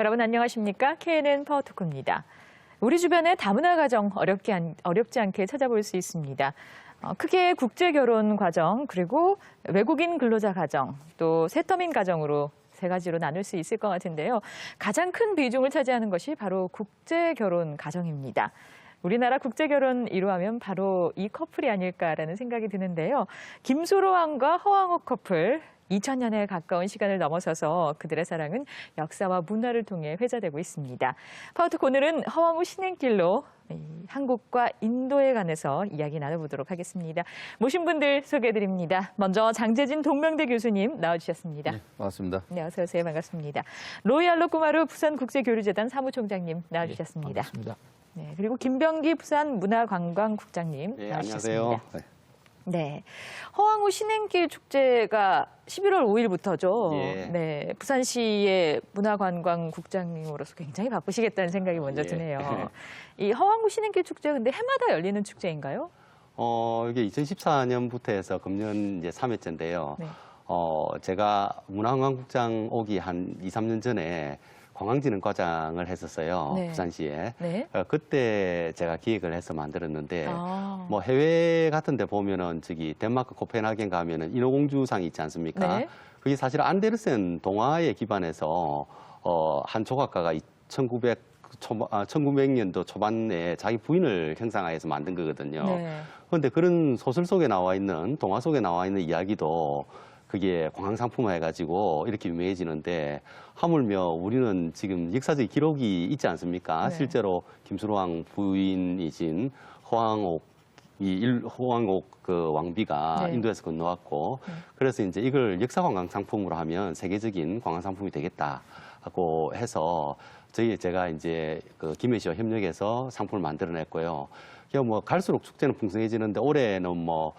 여러분 안녕하십니까? KNN 파워토크입니다. 우리 주변의 다문화 가정 어렵지 않게 찾아볼 수 있습니다. 크게 국제결혼 가정, 그리고 외국인 근로자 가정, 또 새터민 가정으로 세 가지로 나눌 수 있을 것 같은데요. 가장 큰 비중을 차지하는 것이 바로 국제결혼 가정입니다. 우리나라 국제결혼 이루하면 바로 이 커플이 아닐까라는 생각이 드는데요. 김수로왕과 허황옥 커플, 2000년에 가까운 시간을 넘어서서 그들의 사랑은 역사와 문화를 통해 회자되고 있습니다. 파워토크 오늘은 허황옥 신행길로 한국과 인도에 관해서 이야기 나눠보도록 하겠습니다. 모신 분들 소개해드립니다. 먼저 장재진 동명대 교수님 나와주셨습니다. 네, 반갑습니다. 네, 어서 오세요. 반갑습니다. 로이알로 꾸마루 부산국제교류재단 사무총장님 나와주셨습니다. 네, 반갑습니다. 네, 그리고 김병기 부산문화관광국장님 네, 나와주셨습니다. 안녕하세요. 네, 허황옥 신행길 축제가 11월 5일부터죠. 예. 네, 부산시의 문화관광국장님으로서 굉장히 바쁘시겠다는 생각이 먼저 드네요. 이 허황옥 신행길 축제 근데 해마다 열리는 축제인가요? 이게 2014년부터 해서 금년 이제 3회째인데요. 네. 제가 문화관광국장 오기 한 2, 3년 전에 관광진흥과장을 했었어요. 네. 부산시에. 네. 그때 제가 기획을 해서 만들었는데, 아. 뭐 해외 같은 데 보면은 저기 덴마크 코펜하겐 가면은 인어공주상이 있지 않습니까? 네. 그게 사실 안데르센 동화에 기반해서 한 조각가가 1900년도 초반에 자기 부인을 형상화해서 만든 거거든요. 네. 그런데 그런 소설 속에 나와 있는, 동화 속에 나와 있는 이야기도 그게 관광상품화 해가지고 이렇게 유명해지는데, 하물며 우리는 지금 역사적 기록이 있지 않습니까? 네. 실제로 김수로왕 부인이신 허황옥 그 왕비가 네. 인도에서 건너왔고, 그래서 이제 이걸 역사 관광 상품으로 하면 세계적인 관광 상품이 되겠다고 해서 제가 이제 그 김해시와 협력해서 상품을 만들어냈고요. 그냥 뭐 갈수록 축제는 풍성해지는데 올해는 뭐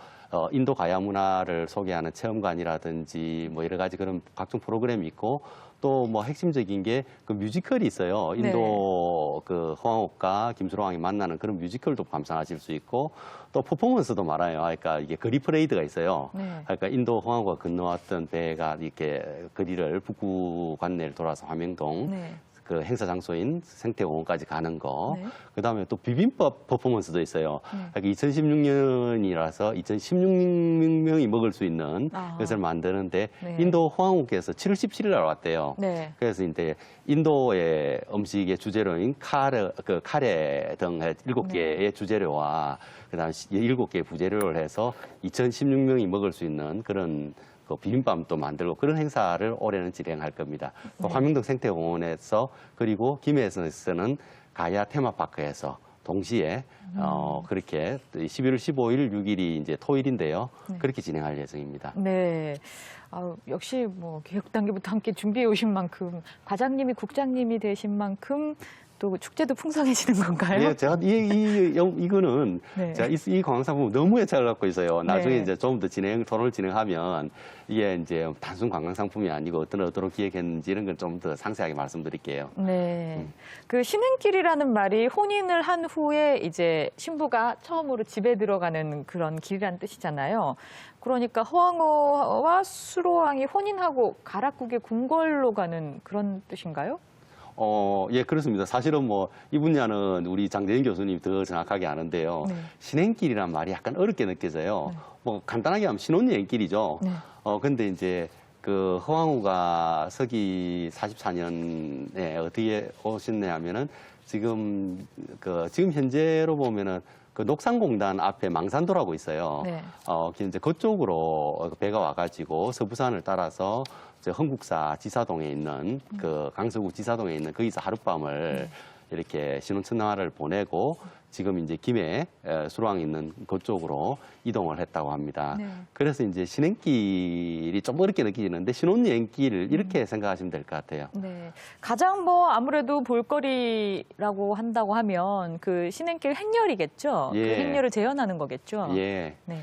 인도 가야 문화를 소개하는 체험관이라든지 뭐 여러 가지 그런 각종 프로그램이 있고, 또 뭐 핵심적인 게 그 뮤지컬이 있어요. 인도 그 허황옥과 김수로왕이 만나는 그런 뮤지컬도 감상하실 수 있고, 또 퍼포먼스도 많아요. 그러니까 이게 거리 퍼레이드가 있어요. 네. 그러니까 인도 허황옥과 건너왔던 배가 이렇게 거리를 북구 관내를 돌아서 화명동 네. 그 행사 장소인 생태공원까지 가는 거. 네. 그다음에 또 비빔밥 퍼포먼스도 있어요. 그러니까 2016년이라서 2016명이 먹을 수 있는 것을 만드는데, 네. 인도 호황옥에서 7월 17일 날 왔대요. 네. 그래서 이제 인도의 음식의 주재료인 카레 등 7개의 주재료와 그다음 7개의 부재료를 해서 2016명이 먹을 수 있는 그런 그 비빔밥도 만들고, 그런 행사를 올해는 진행할 겁니다. 네. 화명동 생태공원에서, 그리고 김해에서는 가야 테마파크에서 동시에 그렇게 11월 15일, 6일이 이제 토일인데요. 네. 그렇게 진행할 예정입니다. 네. 역시 뭐 기획 단계부터 함께 준비해 오신 만큼, 과장님이 국장님이 되신 만큼 또 축제도 풍성해지는 건가요? 예, 제가 이거는 네. 제가 이 관광상품 너무 애착을 갖고 있어요. 나중에 네. 이제 좀 더 토론을 진행하면 이게 이제 단순 관광상품이 아니고 어떤 의도로 기획했는지 이런 걸 좀 더 상세하게 말씀드릴게요. 네. 그 신행길이라는 말이 혼인을 한 후에 이제 신부가 처음으로 집에 들어가는 그런 길이란 뜻이잖아요. 그러니까 허황옥과 수로왕이 혼인하고 가락국의 궁궐로 가는 그런 뜻인가요? 예, 그렇습니다. 사실은 뭐 이 분야는 우리 장재인 교수님이 더 정확하게 아는데요. 네. 신행길이란 말이 약간 어렵게 느껴져요. 뭐 간단하게 하면 신혼여행길이죠. 네. 근데 이제 그 허황우가 서기 44년에 어떻게 오셨냐 하면은 지금 현재로 보면은 그 녹산공단 앞에 망산도라고 있어요. 네. 이제 그쪽으로 배가 와가지고 서부산을 따라서 흥국사 지사동에 있는 그 강서구 지사동에 있는 거기서 하룻밤을 이렇게 신혼천하를 보내고, 지금 이제 김해 수로왕 있는 그쪽으로 이동을 했다고 합니다. 네. 그래서 이제 신행길이 좀 어렵게 느껴지는데 신혼여행길 이렇게 생각하시면 될 것 같아요. 네. 가장 뭐 아무래도 볼거리라고 한다고 하면 그 신행길 행렬이겠죠. 예. 그 행렬을 재현하는 거겠죠. 예. 네.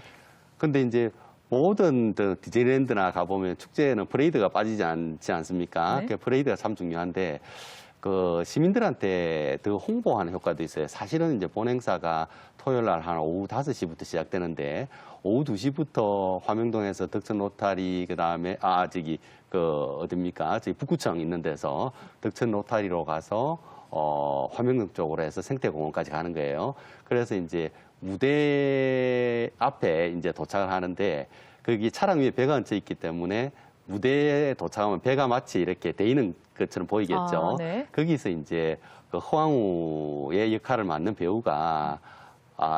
근데 이제 모든 디즈니랜드나 가보면 축제에는 퍼레이드가 빠지지 않지 않습니까? 네. 그 퍼레이드가 참 중요한데, 그 시민들한테 더 홍보하는 효과도 있어요. 사실은 이제 본행사가 토요일 날 한 오후 5시부터 시작되는데 오후 2시부터 화명동에서 덕천 로타리 그다음에 어딥니까? 저기 북구청 있는 데서 덕천 로타리로 가서 화명동 쪽으로 해서 생태공원까지 가는 거예요. 그래서 이제 무대 앞에 이제 도착을 하는데 거기 차량 위에 배가 얹혀 있기 때문에 무대에 도착하면 배가 마치 이렇게 돼 있는 것처럼 보이겠죠. 네. 거기서 이제 그 허황우의 역할을 맡는 배우가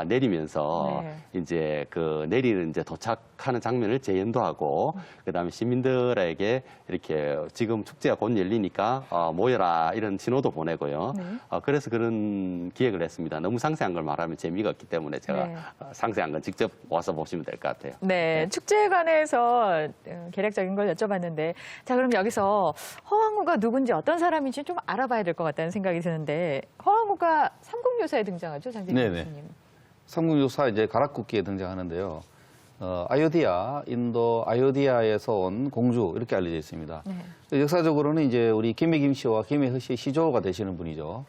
내리면서 네. 이제 그 내리는 이제 도착하는 장면을 재연도 하고 그다음에 시민들에게 이렇게 지금 축제가 곧 열리니까 모여라 이런 신호도 보내고요. 네. 그래서 그런 기획을 했습니다. 너무 상세한 걸 말하면 재미가 없기 때문에 제가 네. 상세한 건 직접 와서 보시면 될 것 같아요. 네, 축제에 관해서 계략적인 걸 여쭤봤는데, 자, 그럼 여기서 허황우가 누군지 어떤 사람인지 좀 알아봐야 될 것 같다는 생각이 드는데, 허황우가 삼국유사에 등장하죠, 장재민 네네. 교수님. 삼국유사 이제 가락국기에 등장하는데요. 아요디아, 인도 아요디아에서 온 공주 이렇게 알려져 있습니다. 네. 역사적으로는 이제 우리 김해김 씨와 김해허 씨의 시조가 되시는 분이죠.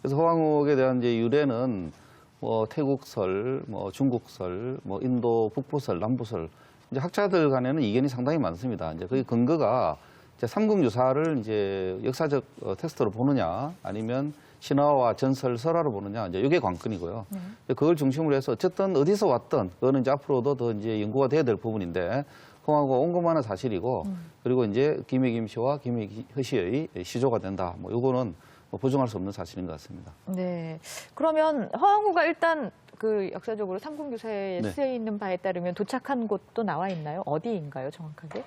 그래서 허황욱에 대한 이제 유래는 뭐 태국설, 뭐 중국설, 뭐 인도 북부설, 남부설 이제 학자들 간에는 이견이 상당히 많습니다. 이제 그 근거가 이제 삼국유사를 이제 역사적 텍스트로 보느냐 아니면 신화와 전설, 설화로 보느냐, 이제 이게 관건이고요. 그걸 중심으로 해서 어쨌든 어디서 왔든 그거는 이제 앞으로도 더 이제 연구가 돼야 될 부분인데 허황우가 온 것만은 사실이고 그리고 이제 김해김 씨와 김해허 씨의 시조가 된다. 뭐 이거는 뭐 부정할 수 없는 사실인 것 같습니다. 네. 그러면 허황우가 일단 그 역사적으로 삼국유사에 네. 쓰여 있는 바에 따르면 도착한 곳도 나와 있나요? 어디인가요, 정확하게?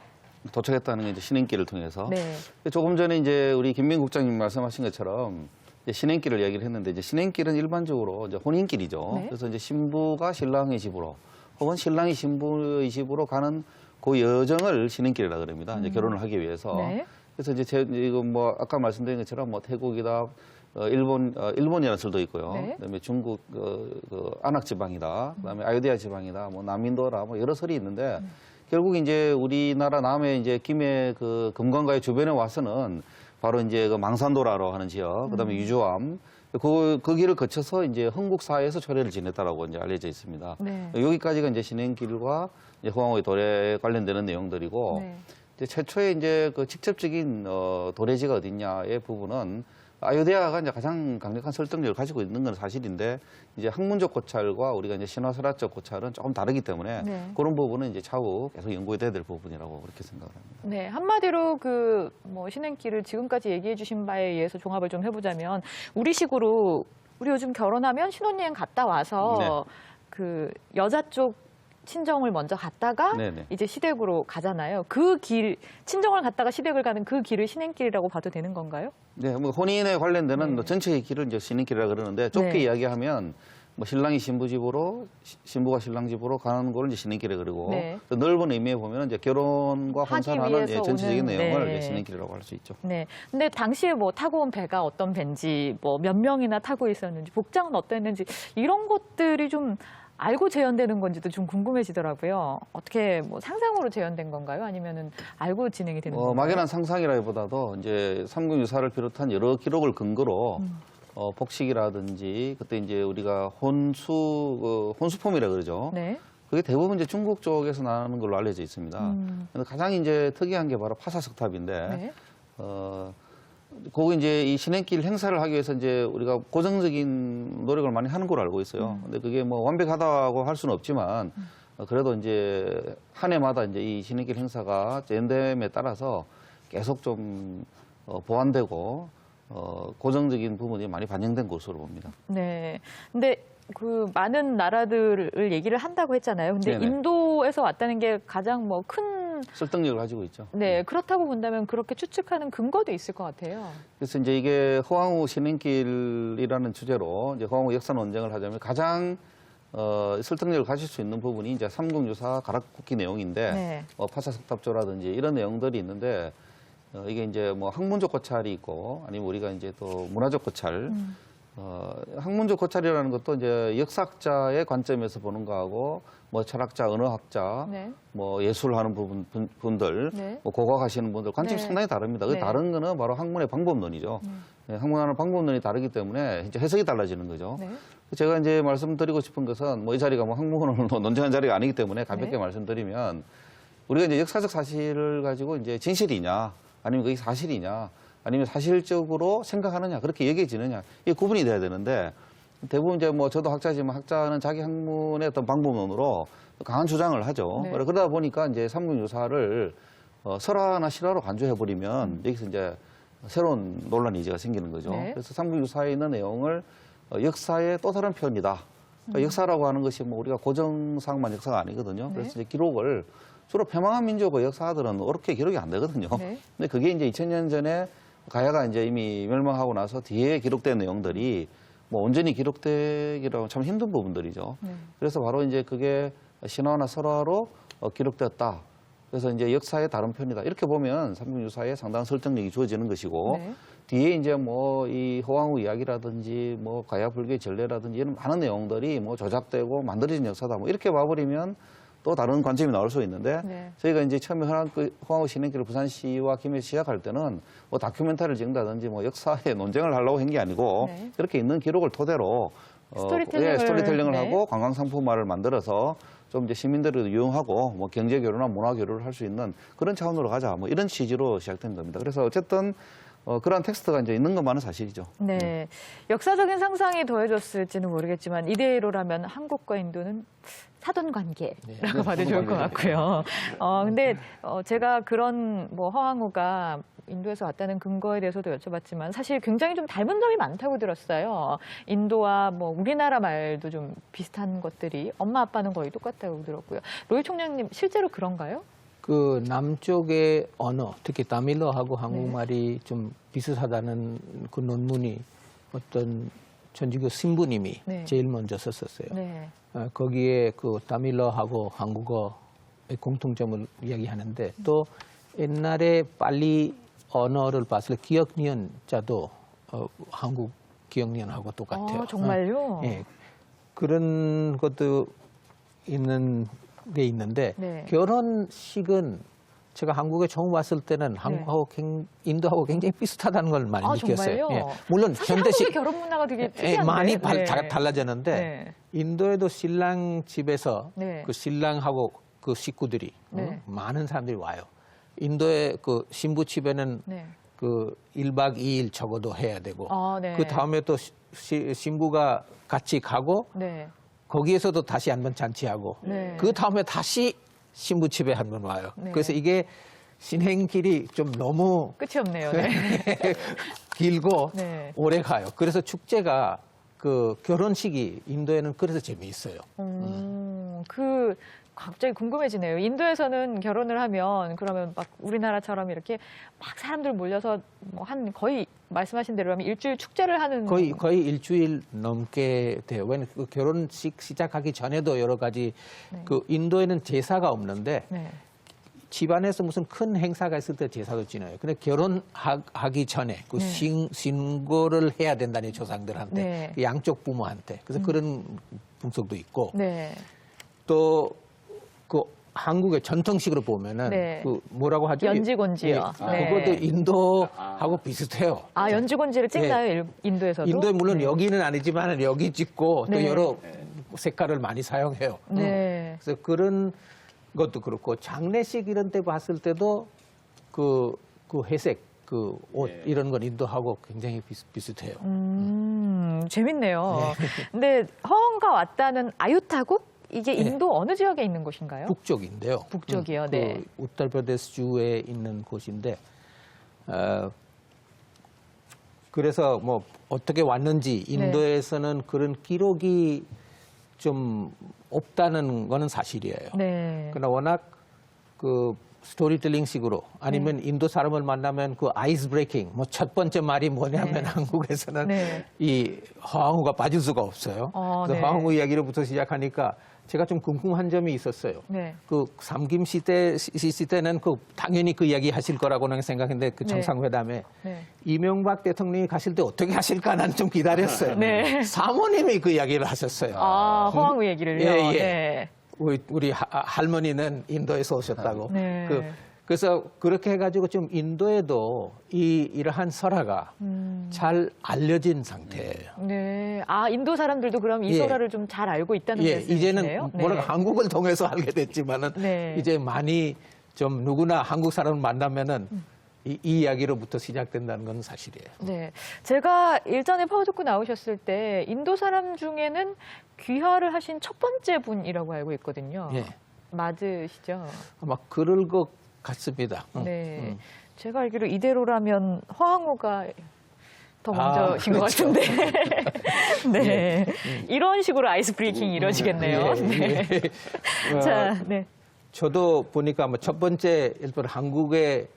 도착했다는 게 이제 신행길을 통해서 네. 조금 전에 이제 우리 김민 국장님 말씀하신 것처럼 이제 신행길을 얘기를 했는데 이제 신행길은 일반적으로 이제 혼인길이죠. 네. 그래서 이제 신부가 신랑의 집으로 혹은 신랑이 신부의 집으로 가는 그 여정을 신행길이라 그럽니다. 이제 결혼을 하기 위해서. 네. 그래서 이제 이거 뭐 아까 말씀드린 것처럼 뭐 태국이다, 일본이라는 설도 있고요. 네. 그다음에 중국 그 안악 지방이다, 그다음에 아유디아 지방이다, 뭐 남인도라 뭐 여러 설이 있는데 결국 이제 우리나라 남해 이제 김해 그 금강가의 주변에 와서는 바로 이제 그 망산도라로 하는 지역, 그다음에 유조암, 그 길을 거쳐서 이제 흥국사에서 초례를 지냈다라고 이제 알려져 있습니다. 네. 여기까지가 이제 신행길과 이제 허황우의 도래에 관련되는 내용들이고, 네. 이제 최초의 이제 그 직접적인 도래지가 어딨냐의 부분은 아유데아가 이제 가장 강력한 설득력을 가지고 있는 건 사실인데 이제 학문적 고찰과 우리가 이제 신화설화적 고찰은 조금 다르기 때문에 네. 그런 부분은 이제 차후 계속 연구해야 될 부분이라고 그렇게 생각을 합니다. 네, 한마디로 그 뭐 신행길을 지금까지 얘기해 주신 바에 의해서 종합을 좀 해보자면 우리식으로 우리 요즘 결혼하면 신혼여행 갔다 와서 네. 그 여자 쪽 친정을 먼저 갔다가 네네. 이제 시댁으로 가잖아요. 그 길, 친정을 갔다가 시댁을 가는 그 길을 신행길이라고 봐도 되는 건가요? 네, 뭐 혼인에 관련되는 뭐 전체의 길을 이제 신행길이라 그러는데 좁게 네. 이야기하면 뭐 신랑이 신부 집으로, 신부가 신랑 집으로 가는 걸 이제 신행길에 그러고 네. 또 넓은 의미에 보면 이제 결혼과 하기 혼산하는 위해서 예, 전체적인 오는, 내용을 네. 이제 신행길이라고 할 수 있죠. 네. 근데 당시에 뭐 타고 온 배가 어떤 배인지, 뭐 몇 명이나 타고 있었는지, 복장은 어땠는지 이런 것들이 좀 알고 재현되는 건지도 좀 궁금해지더라고요. 어떻게 뭐 상상으로 재현된 건가요? 아니면은 알고 진행이 되는 건가요? 막연한 상상이라기보다도 이제 삼국유사를 비롯한 여러 기록을 근거로 복식이라든지 그때 이제 우리가 혼수폼이라 그러죠. 네. 그게 대부분 이제 중국 쪽에서 나는 걸로 알려져 있습니다. 근데 가장 이제 특이한 게 바로 파사석탑인데, 네. 거기 이제 이 신행길 행사를 하기 위해서 이제 우리가 고정적인 노력을 많이 하는 걸로 알고 있어요. 근데 그게 뭐 완벽하다고 할 수는 없지만, 그래도 이제 한 해마다 이제 이 신행길 행사가 엔뎀에 따라서 계속 좀 보완되고, 고정적인 부분이 많이 반영된 것으로 봅니다. 네. 근데 그 많은 나라들을 얘기를 한다고 했잖아요. 근데 네네. 인도에서 왔다는 게 가장 뭐 큰, 설득력을 가지고 있죠. 네, 그렇다고 본다면 그렇게 추측하는 근거도 있을 것 같아요. 그래서 이제 이게 허황우 신행길이라는 주제로 이제 허황우 역사 논쟁을 하자면 가장 설득력을 가질 수 있는 부분이 이제 삼국유사 가락국기 내용인데 네. 파사석탑조라든지 이런 내용들이 있는데 이게 이제 뭐 학문적 고찰이 있고 아니면 우리가 이제 또 문화적 고찰 학문적 고찰이라는 것도 이제 역사학자의 관점에서 보는 거하고 뭐 철학자, 언어학자, 네. 뭐 예술하는 분들, 네. 뭐 고고학하시는 분들 관점이 네. 상당히 다릅니다. 그 네. 다른 거는 바로 학문의 방법론이죠. 네, 학문하는 방법론이 다르기 때문에 이제 해석이 달라지는 거죠. 네. 제가 이제 말씀드리고 싶은 것은 뭐 이 자리가 뭐 학문을 논쟁한 자리가 아니기 때문에 가볍게 네. 말씀드리면 우리가 이제 역사적 사실을 가지고 이제 진실이냐 아니면 그게 사실이냐 아니면 사실적으로 생각하느냐 그렇게 얘기해지느냐 이게 구분이 돼야 되는데 대부분 이제 뭐 저도 학자지만 학자는 자기 학문의 어떤 방법론으로 강한 주장을 하죠. 네. 그러다 보니까 이제 삼국유사를 설화나 실화로 간주해버리면 여기서 이제 새로운 논란이 이제가 생기는 거죠. 네. 그래서 삼국유사에 있는 내용을 역사의 또 다른 표현이다. 그러니까 역사라고 하는 것이 뭐 우리가 고정상만 역사가 아니거든요. 네. 그래서 이제 기록을 주로 패망한 민족의 역사들은 그렇게 기록이 안 되거든요. 네. 근데 그게 이제 2000년 전에 가야가 이제 이미 멸망하고 나서 뒤에 기록된 내용들이 뭐 온전히 기록되기라고 참 힘든 부분들이죠. 네. 그래서 바로 이제 그게 신화나 설화로 기록되었다. 그래서 이제 역사의 다른 편이다. 이렇게 보면 삼국유사에 상당한 설득력이 주어지는 것이고 네. 뒤에 이제 뭐 이 허왕후 이야기라든지 뭐 가야 불교의 전례라든지 이런 많은 내용들이 뭐 조작되고 만들어진 역사다. 뭐 이렇게 봐버리면 또 다른 관점이 나올 수 있는데 네. 저희가 이제 처음에 허왕후 신행길을 부산시와 김해시 시작할 때는 뭐 다큐멘터리를 찍는다든지 뭐 역사에 논쟁을 하려고 한 게 아니고 네. 그렇게 있는 기록을 토대로 스토리텔링을 네. 하고 관광상품화를 만들어서 좀 이제 시민들을 이용하고 뭐 경제 교류나 문화 교류를 할 수 있는 그런 차원으로 가자 뭐 이런 취지로 시작된 겁니다. 그래서 어쨌든 그런 텍스트가 이제 있는 것만은 사실이죠. 네. 역사적인 상상이 더해졌을지는 모르겠지만 이대로라면 한국과 인도는 사돈 관계라고 봐도 좋을 것 같고요. 근데 제가 그런 뭐 허황우가 인도에서 왔다는 근거에 대해서도 여쭤봤지만 사실 굉장히 좀 닮은 점이 많다고 들었어요. 인도와 뭐 우리나라 말도 좀 비슷한 것들이 엄마 아빠는 거의 똑같다고 들었고요. 로이 총장님 실제로 그런가요? 그 남쪽의 언어, 특히 타밀어하고 한국말이 좀 비슷하다는 그 논문이 어떤 전주교 신부님이 네. 제일 먼저 썼었어요. 네. 거기에 그 타밀어하고 한국어의 공통점을 이야기하는데 또 옛날에 빨리 언어를 봤을 때 기억 니은자도 한국 기억 니은하고 똑같아요. 정말요? 예. 그런 것도 있는 게 있는데 네. 결혼식은 제가 한국에 처음 왔을 때는 한국하고 인도하고 굉장히 비슷하다는 걸 많이 느꼈어요. 정말요? 예. 물론 사실 현대식 한국의 결혼 문화가 되게 특이한데. 많이 네. 달라졌는데 네. 인도에도 신랑 집에서 네. 그 신랑하고 그 식구들이 네. 많은 사람들이 와요. 인도의 그 신부 집에는 네. 그 1박 2일 적어도 해야 되고 네. 그 다음에 또 신부가 같이 가고 네. 거기에서도 다시 한번 잔치하고 네. 그 다음에 다시 신부 집에 한 번 와요. 네. 그래서 이게 진행길이 좀 너무 끝이 없네요. 네. 길고 네. 오래 가요. 그래서 축제가 그 결혼식이 인도에는 그래서 재미있어요. 그 갑자기 궁금해지네요. 인도에서는 결혼을 하면 그러면 막 우리나라처럼 이렇게 막 사람들 몰려서 뭐 한 거의 말씀하신 대로 하면 일주일 축제를 하는 거의 일주일 넘게 돼요. 왜냐면 그 결혼식 시작하기 전에도 여러 가지 네. 그 인도에는 제사가 없는데 네. 집안에서 무슨 큰 행사가 있을 때 제사도 지내요. 근데 결혼하기 전에 그 네. 신고를 해야 된다니 조상들한테 네. 그 양쪽 부모한테. 그래서 그런 풍속도 있고 네. 또 그 한국의 전통식으로 보면은 네. 그 뭐라고 하죠? 연지곤지요. 네. 그것도 인도하고 비슷해요. 연지곤지를 찍나요? 인도에서도? 인도에 물론 네. 여기는 아니지만 여기 찍고 네. 또 여러 색깔을 많이 사용해요. 네. 그래서 그런 것도 그렇고 장례식 이런 때 봤을 때도 그 회색 그 옷 이런 건 인도하고 굉장히 비슷해요. 재밌네요. 근데 허언가 왔다는 아유타국? 이게 네. 인도 어느 지역에 있는 곳인가요? 북쪽인데요. 북쪽이요, 그 네. 우타르프라데스 주에 있는 곳인데 그래서 뭐 어떻게 왔는지 인도에서는 그런 기록이 좀 없다는 거는 사실이에요. 네. 그러나 워낙 그 스토리텔링식으로 아니면 인도 사람을 만나면 그 아이스 브레이킹 뭐 첫 번째 말이 뭐냐면 네. 한국에서는 네. 이 허황우가 빠질 수가 없어요. 그래서 네. 허황우 이야기로부터 시작하니까 제가 좀 궁금한 점이 있었어요. 네. 그 삼김 시대는 그 당연히 그 이야기 하실 거라고는 생각했는데 그 네. 정상회담에 네. 이명박 대통령이 가실 때 어떻게 하실까 나는 좀 기다렸어요. 네. 사모님이 그 이야기를 하셨어요. 아, 허황우 얘기를요. 예, 예. 네. 우리 할머니는 인도에서 오셨다고. 네. 그래서 그렇게 해가지고 좀 인도에도 이러한 설화가 잘 알려진 상태예요. 네. 아, 인도 사람들도 그럼 이 예. 설화를 좀 잘 알고 있다는 예, 말씀이시네요. 이제는 뭐랄까 한국을 통해서 알게 됐지만은 네. 이제 많이 좀 누구나 한국 사람을 만나면은 이 이야기로부터 시작된다는 건 사실이에요. 네. 제가 일전에 파워 듣고 나오셨을 때 인도 사람 중에는 귀화를 하신 첫 번째 분이라고 알고 있거든요. 예. 맞으시죠? 아마 그럴 것 같습니다. 네. 제가 알기로 이대로라면 허황우가 더 아, 먼저신 것 그렇죠. 같은데. 네. 이런 식으로 아이스 브레이킹이 이루어지겠네요. 예, 네. 예. 자, 네. 저도 보니까 뭐 첫 번째 일본 한국에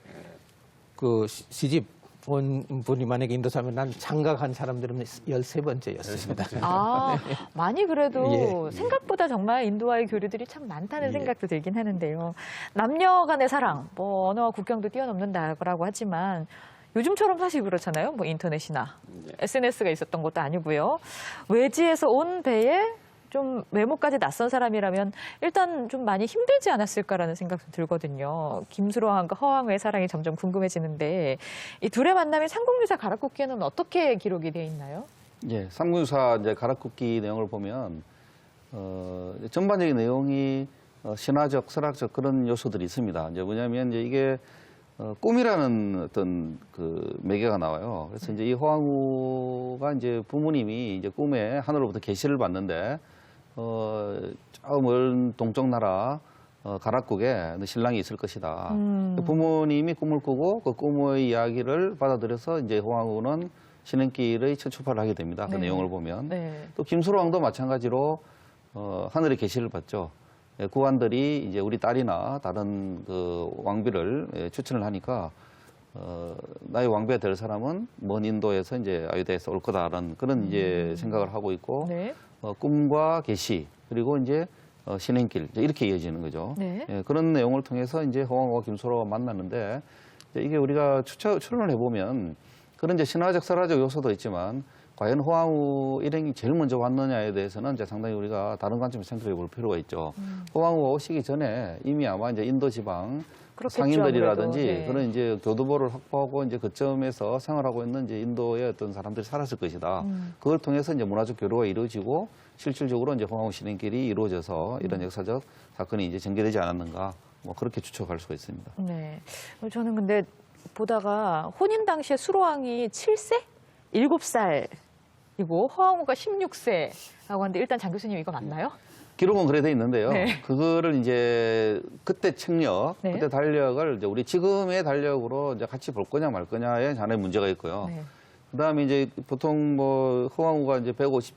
그 시집 온 분이 만약에 인도 사면 난 장가간 사람들은 13번째였습니다. 아, 많이 그래도 예. 생각보다 정말 인도와의 교류들이 참 많다는 생각도 들긴 하는데요. 남녀 간의 사랑, 뭐 언어와 국경도 뛰어넘는다고 하지만 요즘처럼 사실 그렇잖아요. 뭐 인터넷이나 SNS가 있었던 것도 아니고요. 외지에서 온 배에 좀 외모까지 낯선 사람이라면 일단 좀 많이 힘들지 않았을까라는 생각도 들거든요. 김수로왕과 허황우의 사랑이 점점 궁금해지는데 이 둘의 만남이 삼국유사 가락국기에는 어떻게 기록이 되어 있나요? 예, 삼국유사 이제 가락국기 내용을 보면 전반적인 내용이 신화적, 설학적 그런 요소들이 있습니다. 이제 뭐냐면 이제 이게 꿈이라는 어떤 그 매개가 나와요. 그래서 이제 이 허황우가 이제 부모님이 이제 꿈에 하늘로부터 계시를 받는데 저 먼 동쪽 나라 가락국에 신랑이 있을 것이다. 부모님이 꿈을 꾸고 그 꿈의 이야기를 받아들여서 이제 허황우는 신행길의 첫 출발을 하게 됩니다. 그 네. 내용을 보면 네. 또 김수로왕도 마찬가지로 하늘의 계시를 받죠. 예, 구관들이 이제 우리 딸이나 다른 그 왕비를 추천을 하니까 나의 왕비가 될 사람은 먼 인도에서 이제 아유다에서 올 거다라는 그런 이제 생각을 하고 있고 네. 꿈과 계시 그리고 이제 신행길 이렇게 이어지는 거죠. 네. 예, 그런 내용을 통해서 이제 허황우와 김수로가 만났는데 이게 우리가 추론을 해보면 그런 이제 신화적, 설화적 요소도 있지만 과연 허황우 일행이 제일 먼저 왔느냐에 대해서는 이제 상당히 우리가 다른 관점에서 생각해 볼 필요가 있죠. 허황우가 오시기 전에 이미 아마 이제 인도 지방 그렇겠죠, 상인들이라든지 아무래도. 네. 그런 이제 교두보를 확보하고 이제 그점에서 생활하고 있는 이제 인도의 어떤 사람들이 살았을 것이다. 그걸 통해서 이제 문화적 교류가 이루어지고 실질적으로 이제 허황우 신행길이 이루어져서 이런 역사적 사건이 이제 전개되지 않았는가 뭐 그렇게 추측할 수가 있습니다. 네. 저는 근데 보다가 혼인 당시에 수로왕이 7세? 7살이고 허황우가 16세라고 하는데 일단 장 교수님 이거 맞나요? 기록은 그래 돼 있는데요. 네. 그거를 이제 그때 책력, 네. 그때 달력을 이제 우리 지금의 달력으로 이제 같이 볼 거냐 말 거냐에 잔의 문제가 있고요. 네. 그다음에 이제 보통 뭐 허황우가 이제 150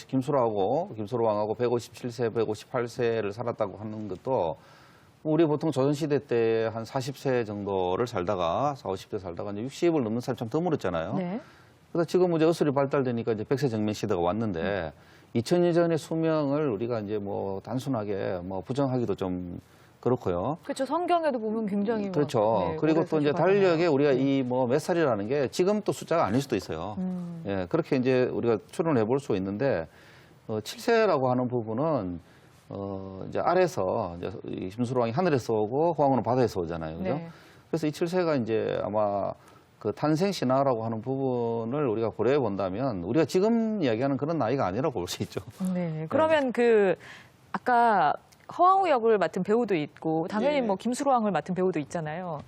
김수로왕하고 157세, 158세를 살았다고 하는 것도 우리 보통 조선시대 때 한 40세 정도를 살다가 40, 50대 살다가 이제 60을 넘는 사람이 참 드물었잖아요. 네. 그래서 지금 이제 의술이 발달되니까 이제 100세 정면 시대가 왔는데 2000년 전의 수명을 우리가 이제 뭐 단순하게 뭐 부정하기도 좀 그렇고요. 그렇죠. 성경에도 보면 굉장히 뭐, 그렇죠. 네, 그리고 오래 또 이제 사시고 하잖아요. 달력에 우리가 이 뭐 몇 살이라는 게 지금 또 숫자가 아닐 수도 있어요. 예, 그렇게 이제 우리가 추론을 해볼 수 있는데 7세라고 하는 부분은 이제 아래서 이제 이 김수로왕이 하늘에서 오고 허황우는 바다에서 오잖아요. 그죠? 네. 그래서 이 7세가 이제 아마 그 탄생 신화라고 하는 부분을 우리가 고려해 본다면 우리가 지금 이야기하는 그런 나이가 아니라고 볼 수 있죠. 네. 그러면 그 아까 허황우 역을 맡은 배우도 있고 당연히 예. 뭐 김수로왕을 맡은 배우도 있잖아요.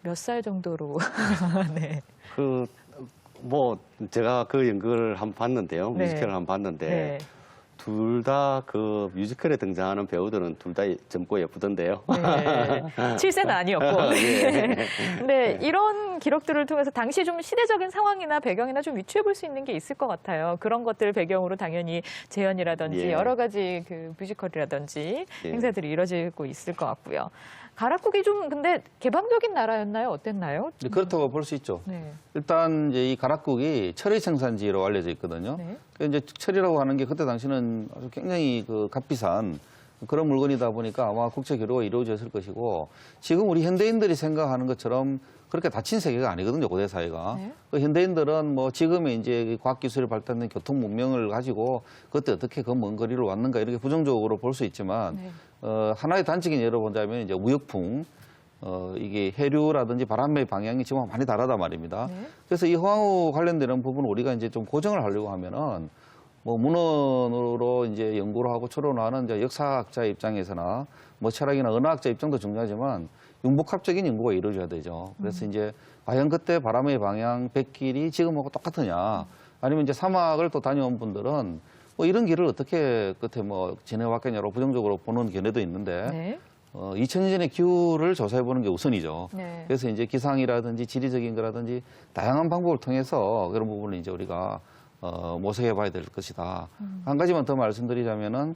몇 살 정도로? 네. 뭐 제가 그 연극을 한번 봤는데요. 네. 뮤지컬을 한번 봤는데 네. 둘 다 그 뮤지컬에 등장하는 배우들은 둘 다 젊고 예쁘던데요. 네. 7세는 아니었고. 네. 근데 이런 기록들을 통해서 당시 좀 시대적인 상황이나 배경이나 좀 유추해 볼 수 있는 게 있을 것 같아요. 그런 것들 배경으로 당연히 재연이라든지 예. 여러 가지 그 뮤지컬이라든지 예. 행사들이 이루어지고 있을 것 같고요. 가락국이 좀 근데 개방적인 나라였나요? 어땠나요? 근데 그렇다고 볼 수 있죠. 네. 일단 이제 이 가락국이 철의 생산지로 알려져 있거든요. 네. 그 이제 철이라고 하는 게 그때 당시는 아주 굉장히 그 값비싼 그런 물건이다 보니까 아마 국제 교류가 이루어졌을 것이고 지금 우리 현대인들이 생각하는 것처럼 그렇게 닫힌 세계가 아니거든요, 고대 사회가. 네. 그 현대인들은 뭐 지금의 이제 과학기술이 발달된 교통 문명을 가지고 그때 어떻게 그 먼 거리를 왔는가 이렇게 부정적으로 볼 수 있지만 네. 하나의 단적인 예로 본다면 이제 우역풍, 이게 해류라든지 바람의 방향이 지금 많이 다르단 말입니다. 네. 그래서 이 호황호 관련되는 부분 우리가 이제 좀 고정을 하려고 하면은 뭐 문헌으로 이제 연구를 하고 추론을 하는 이제 역사학자 입장에서나 뭐 철학이나 언어학자 입장도 중요하지만 융복합적인 연구가 이루어져야 되죠. 그래서 이제 과연 그때 바람의 방향, 백길이 지금하고 똑같으냐, 아니면 이제 사막을 또 다녀온 분들은 뭐 이런 길을 어떻게 끝에 뭐 지내왔겠냐로 부정적으로 보는 견해도 있는데 네. 2000년의 기후를 조사해 보는 게 우선이죠. 네. 그래서 이제 기상이라든지 지리적인 거라든지 다양한 방법을 통해서 그런 부분을 이제 우리가 모색해 봐야 될 것이다. 한 가지만 더 말씀드리자면은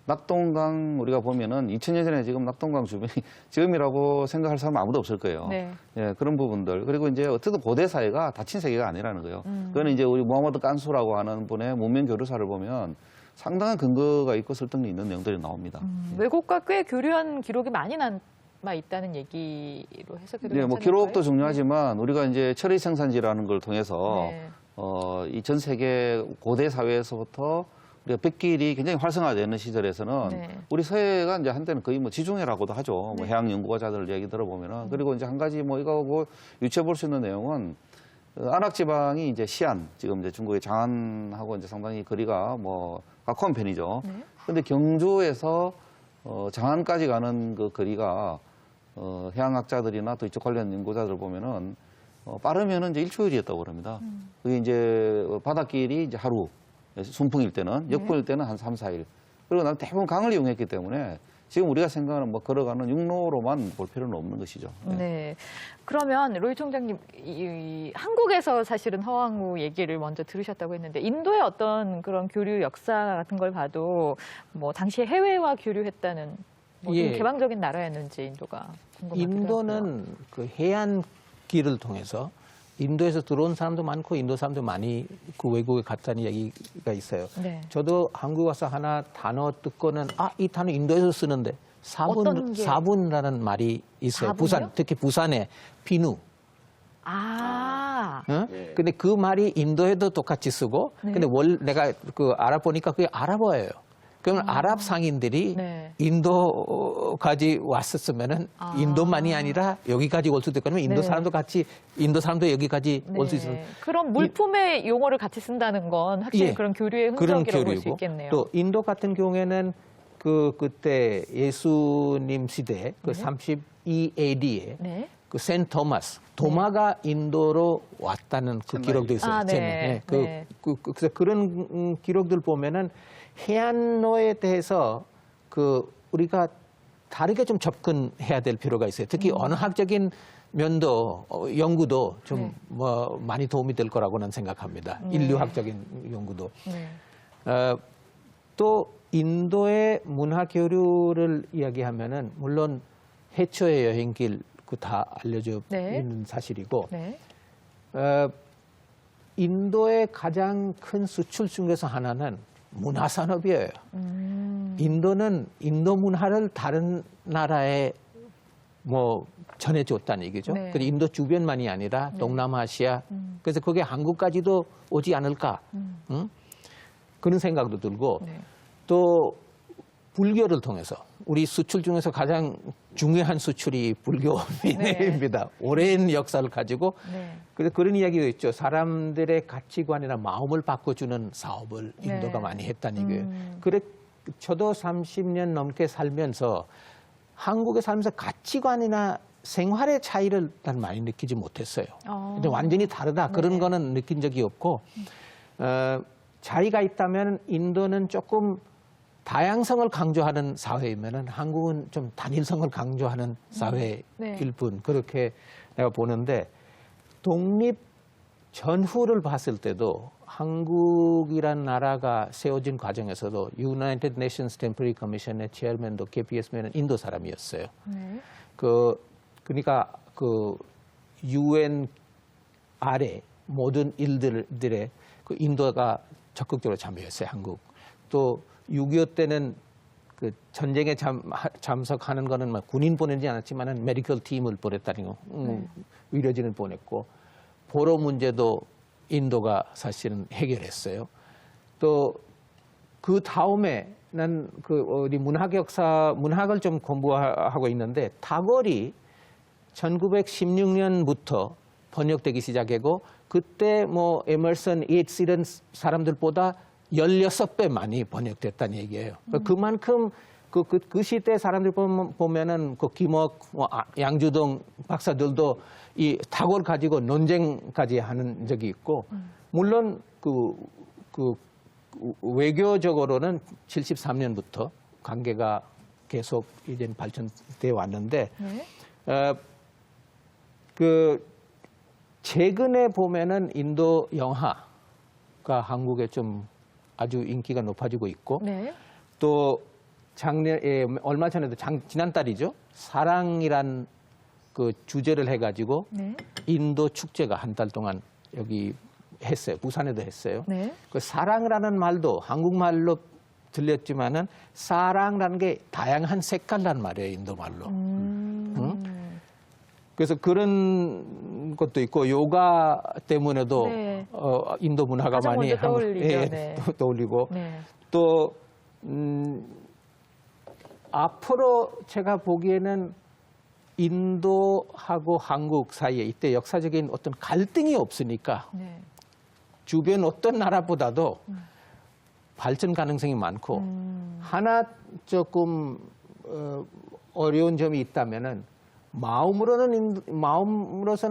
낙동강 우리가 보면은 2000년 전에 지금 낙동강 주변이 지금이라고 생각할 사람 아무도 없을 거예요. 네. 예, 그런 부분들. 그리고 이제 어쨌든 고대 사회가 닫힌 세계가 아니라는 거예요. 그거는 이제 우리 무하마드 깐수라고 하는 분의 문명 교류사를 보면 상당한 근거가 있고 설득력 있는 내용들이 나옵니다. 외국과 꽤 교류한 기록이 많이 남아 있다는 얘기로 해석해도 네, 뭐 괜찮을까요? 기록도 중요하지만 우리가 이제 철의 생산지라는 걸 통해서 네. 이 전 세계 고대 사회에서부터 우리가 백길이 굉장히 활성화되는 시절에서는 네. 우리 서해가 이제 한때는 거의 뭐 지중해라고도 하죠. 뭐 네. 해양 연구가자들 얘기 들어보면은 그리고 이제 한 가지 뭐 이거 뭐 유추해 볼 수 있는 내용은 안악 지방이 이제 시안 지금 이제 중국의 장안하고 이제 상당히 거리가 뭐 가까운 편이죠. 네. 근데 경주에서 장안까지 가는 그 거리가 해양학자들이나 또 이쪽 관련 연구자들 보면은 빠르면은 이제 일주일이었다고 그럽니다. 그게 이제 바닷길이 이제 하루, 순풍일 때는, 역풍일 때는 한 3, 4일. 그리고 난 대부분 강을 이용했기 때문에 지금 우리가 생각하는 뭐 걸어가는 육로로만 볼 필요는 없는 것이죠. 네. 그러면 로이 총장님, 한국에서 사실은 허황우 얘기를 먼저 들으셨다고 했는데 인도의 어떤 그런 교류 역사 같은 걸 봐도 뭐 당시에 해외와 교류했다는 뭐 좀 예. 개방적인 나라였는지 인도가 궁금하기도 하고요. 인도는 그 해안길을 통해서 인도에서 들어온 사람도 많고 인도 사람도 많이 그 외국에 갔다는 얘기가 있어요. 네. 저도 한국 와서 하나 단어 듣고는 이 단어 인도에서 쓰는데 어떤 게? 사분이라는 말이 있어요. 사분이요? 부산, 특히 부산에 비누. 아. 어? 예. 근데 그 말이 인도에도 똑같이 쓰고, 네. 근데 내가 그 알아보니까 그게 아랍어예요. 그러면 아랍 상인들이 네. 인도까지 왔었으면은 인도만이 아니라 여기까지 올 수도 있고, 아니면 인도 네. 사람도 같이, 인도 사람도 여기까지 올 수 네. 있어요. 그럼 물품의 용어를 같이 쓴다는 건 확실히 예. 그런 교류의 그런 흔적이라고 볼 수 교류고, 있겠네요. 또 인도 같은 경우에는 그때 예수님 시대 그 32AD에 네. 그 센 토마스, 도마가 인도로 왔다는 그 기록도 있어요. 아, 네. 네. 네. 그래서 그런 기록들 보면은 해안로에 대해서 우리가 다르게 좀 접근해야 될 필요가 있어요. 특히 언어학적인 면도 연구도 좀 네. 뭐 많이 도움이 될 거라고는 생각합니다. 인류학적인 연구도. 네. 또 인도의 문화 교류를 이야기하면은 물론 해초의 여행길 그 다 알려져 네. 있는 사실이고 네. 인도의 가장 큰 수출 중에서 하나는 문화 산업이에요. 인도는 인도 문화를 다른 나라에 뭐 전해줬다는 얘기죠. 네. 근데 인도 주변만이 아니라 동남아시아. 그래서 그게 한국까지도 오지 않을까. 응? 그런 생각도 들고 네. 또 불교를 통해서 우리 수출 중에서 가장 중요한 수출이 불교입니다. 오랜 역사를 가지고 네. 그래서 그런 이야기가 있죠. 사람들의 가치관이나 마음을 바꿔주는 사업을 네. 인도가 많이 했다는 얘기예요. 그래 저도 30년 넘게 살면서 한국에 살면서 가치관이나 생활의 차이를 난 많이 느끼지 못했어요. 근데 완전히 다르다 그런 네. 거는 느낀 적이 없고 차이가 있다면 인도는 조금 다양성을 강조하는 사회이면은 한국은 좀 단일성을 강조하는 사회일 네. 뿐 그렇게 내가 보는데 독립 전후를 봤을 때도 한국이란 나라가 세워진 과정에서도 United Nations Temporary Commission의 체어맨도 KPS면은 인도 사람이었어요. 네. 그러니까 그 UN 아래 모든 일들에 그 인도가 적극적으로 참여했어요. 한국 또 6.25 때는 그 전쟁에 참석하는 거는 뭐 군인 보내지 않았지만은 메디컬 팀을 보냈다는 거, 의료진을 보냈고 포로 문제도 인도가 사실은 해결했어요. 또 그 다음에는 그 우리 문학을 좀 공부하고 있는데 타골이 1916년부터 번역되기 시작하고 그때 뭐 에머슨, 예츠 이런 사람들보다 16배 많이 번역됐다는 얘기예요. 그만큼 그 시대 사람들 보면은 그 김옥, 양주동 박사들도 이 타골 가지고 논쟁까지 하는 적이 있고, 물론 그 외교적으로는 73년부터 관계가 계속 이제 발전돼 왔는데, 그 최근에 보면은 인도 영화가 한국에 좀 아주 인기가 높아지고 있고, 네. 또 얼마 전에도 지난달이죠. 사랑이란 그 주제를 해가지고 네. 인도 축제가 한 달 동안 여기 했어요. 부산에도 했어요. 네. 그 사랑이라는 말도 한국말로 들렸지만은 사랑이라는 게 다양한 색깔란 말이에요. 인도 말로. 그래서 그런 것도 있고 요가 때문에도 네. 인도 문화가 가장 많이 먼저 떠올리죠. 네. 떠올리고 네. 또 앞으로 제가 보기에는 인도하고 한국 사이에 이때 역사적인 어떤 갈등이 없으니까 네. 주변 어떤 나라보다도 발전 가능성이 많고 하나 조금 어려운 점이 있다면은 마음으로서는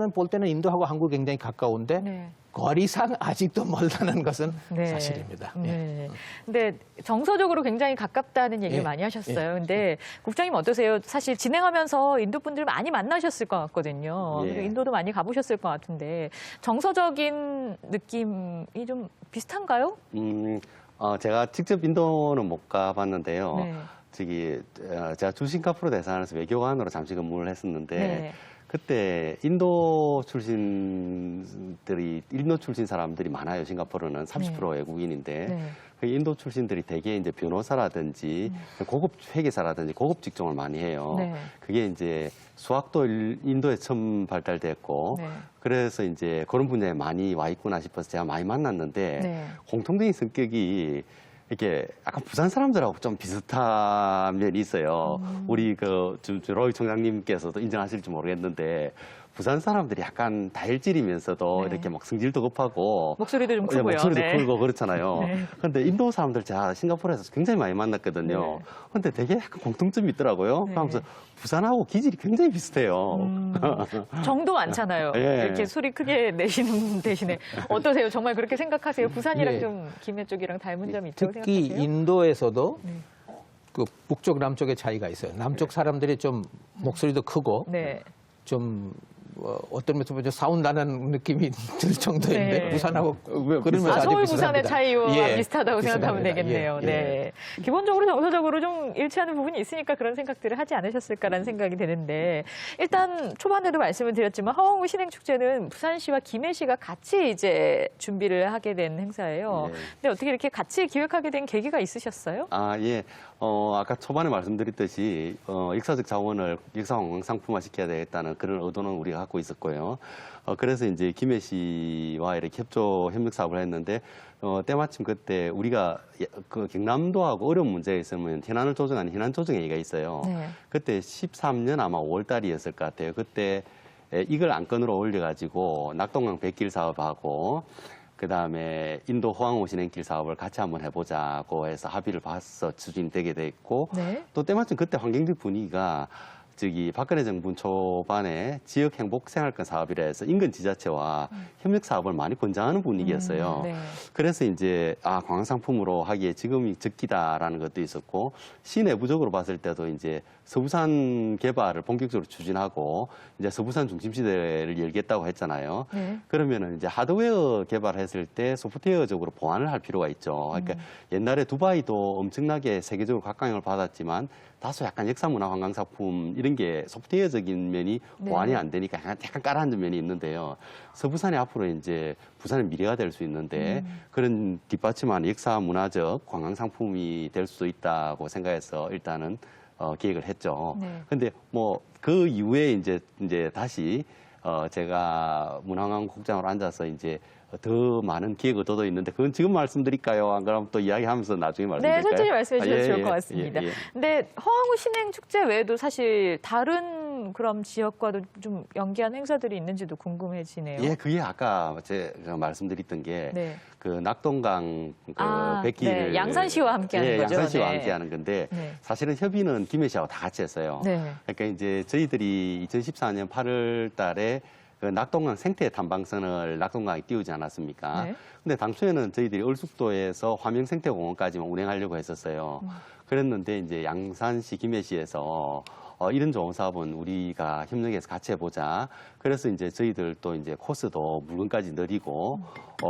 볼 때는 인도하고 한국 굉장히 가까운데 네. 거리상 아직도 멀다는 것은 네. 사실입니다. 예. 네. 근데 정서적으로 굉장히 가깝다는 얘기를 예. 많이 하셨어요. 근데 국장님 어떠세요? 사실 진행하면서 인도 분들 많이 만나셨을 것 같거든요. 예. 그리고 인도도 많이 가보셨을 것 같은데 정서적인 느낌이 좀 비슷한가요? 제가 직접 인도는 못 가봤는데요. 네. 제가 주싱가포르 대사관에서 외교관으로 잠시 근무를 했었는데 네. 그때 인도 출신 사람들이 많아요. 싱가포르는 30% 외국인인데 네. 그 인도 출신들이 대개 이제 변호사라든지 고급 회계사라든지 고급 직종을 많이 해요. 네. 그게 이제 수학도 인도에 처음 발달됐고 네. 그래서 이제 그런 분야에 많이 와 있구나 싶어서 제가 많이 만났는데 네. 공통적인 성격이 이렇게 약간 부산 사람들하고 좀 비슷한 면이 있어요. 우리 로이 총장님께서도 인정하실지 모르겠는데 부산 사람들이 약간 다혈질이면서도 네. 이렇게 막 성질도 급하고 목소리도 좀 예, 크고요. 목소리도 네. 크고 그렇잖아요. 네. 근데 인도 사람들 제가 싱가포르에서 굉장히 많이 만났거든요. 네. 근데 되게 약간 공통점이 있더라고요. 네. 그러면서 부산하고 기질이 굉장히 비슷해요. 정도 많잖아요. 예. 이렇게 소리 크게 내시는 대신에 어떠세요? 정말 그렇게 생각하세요? 부산이랑 예. 좀 김해 쪽이랑 닮은 점이 있다고 특히 생각하세요? 인도에서도 네. 그 북쪽 남쪽의 차이가 있어요. 남쪽 사람들이 좀 목소리도 크고 네. 좀 어떤 면에서 보면 싸운다는 느낌이 들 정도인데 네. 부산하고 그러면서 아, 아주 서울 비슷합니다. 부산의 차이와 예, 비슷하다고 생각하면 비슷합니다. 되겠네요. 예, 네. 기본적으로 정서적으로 좀 일치하는 부분이 있으니까 그런 생각들을 하지 않으셨을까라는 생각이 드는데 일단 초반에도 말씀을 드렸지만 허황무 신행축제는 부산시와 김해시가 같이 이제 준비를 하게 된 행사예요. 네. 근데 어떻게 이렇게 같이 기획하게 된 계기가 있으셨어요? 예. 아까 초반에 말씀드렸듯이, 역사적 자원을 역사관광상품화 시켜야 되겠다는 그런 의도는 우리가 갖고 있었고요. 그래서 이제 김해 씨와 이렇게 협력 사업을 했는데, 때마침 그때 우리가 그 경남도하고 어려운 문제가 있으면 현안을 조정하는 현안조정회의가 있어요. 네. 그때 13년 아마 5월 달이었을 것 같아요. 그때 이걸 안건으로 올려가지고 낙동강 백길 사업하고 그다음에 인도 호황호 진행길 사업을 같이 한번 해보자고 해서 합의를 봐서 추진되게 됐고 네. 또 때마침 그때 환경적 분위기가 박근혜 정부 초반에 지역 행복 생활권 사업이라 해서 인근 지자체와 협력 사업을 많이 권장하는 분위기였어요. 네. 그래서 이제 관광상품으로 하기에 지금이 적기다라는 것도 있었고 시 내부적으로 봤을 때도 이제 서부산 개발을 본격적으로 추진하고 이제 서부산 중심시대를 열겠다고 했잖아요. 네. 그러면은 이제 하드웨어 개발했을 때 소프트웨어적으로 보완을 할 필요가 있죠. 그러니까 옛날에 두바이도 엄청나게 세계적으로 각광을 받았지만 다소 약간 역사문화 관광상품 이런 이런 게 소프트웨어적인 면이 네. 보완이 안 되니까 약간 까다로운 면이 있는데요. 서부산이 앞으로 이제 부산의 미래가 될 수 있는데 그런 뒷받침하는 역사 문화적 관광 상품이 될 수도 있다고 생각해서 일단은 기획을 했죠. 네. 근데 뭐 그 이후에 이제 다시 제가 문화관광국장으로 앉아서 이제 더 많은 기획 의도도 있는데 그건 지금 말씀드릴까요? 안 그러면 또 이야기하면서 나중에 말씀드릴까요? 네, 천천히 말씀해 주셔도 좋을 것 예, 같습니다. 예, 예. 근데 허황우 신행 축제 외에도 사실 다른 그럼 지역과도 좀 연계한 행사들이 있는지도 궁금해지네요. 예, 그게 아까 제가 말씀드렸던 게 네. 그 낙동강 그 아, 백기를 네, 양산시와 함께하는 예, 거죠. 양산시와 네. 함께하는 건데 네. 사실은 협의는 김해시하고 다 같이 했어요. 네. 그러니까 이제 저희들이 2014년 8월달에 그 낙동강 생태 탐방선을 낙동강에 띄우지 않았습니까? 네. 근데 당초에는 저희들이 얼숙도에서 화명생태공원까지만 운행하려고 했었어요. 그랬는데 이제 양산시, 김해시에서 이런 좋은 사업은 우리가 협력해서 같이 해보자. 그래서 이제 저희들 또 이제 코스도 물건까지 늘리고,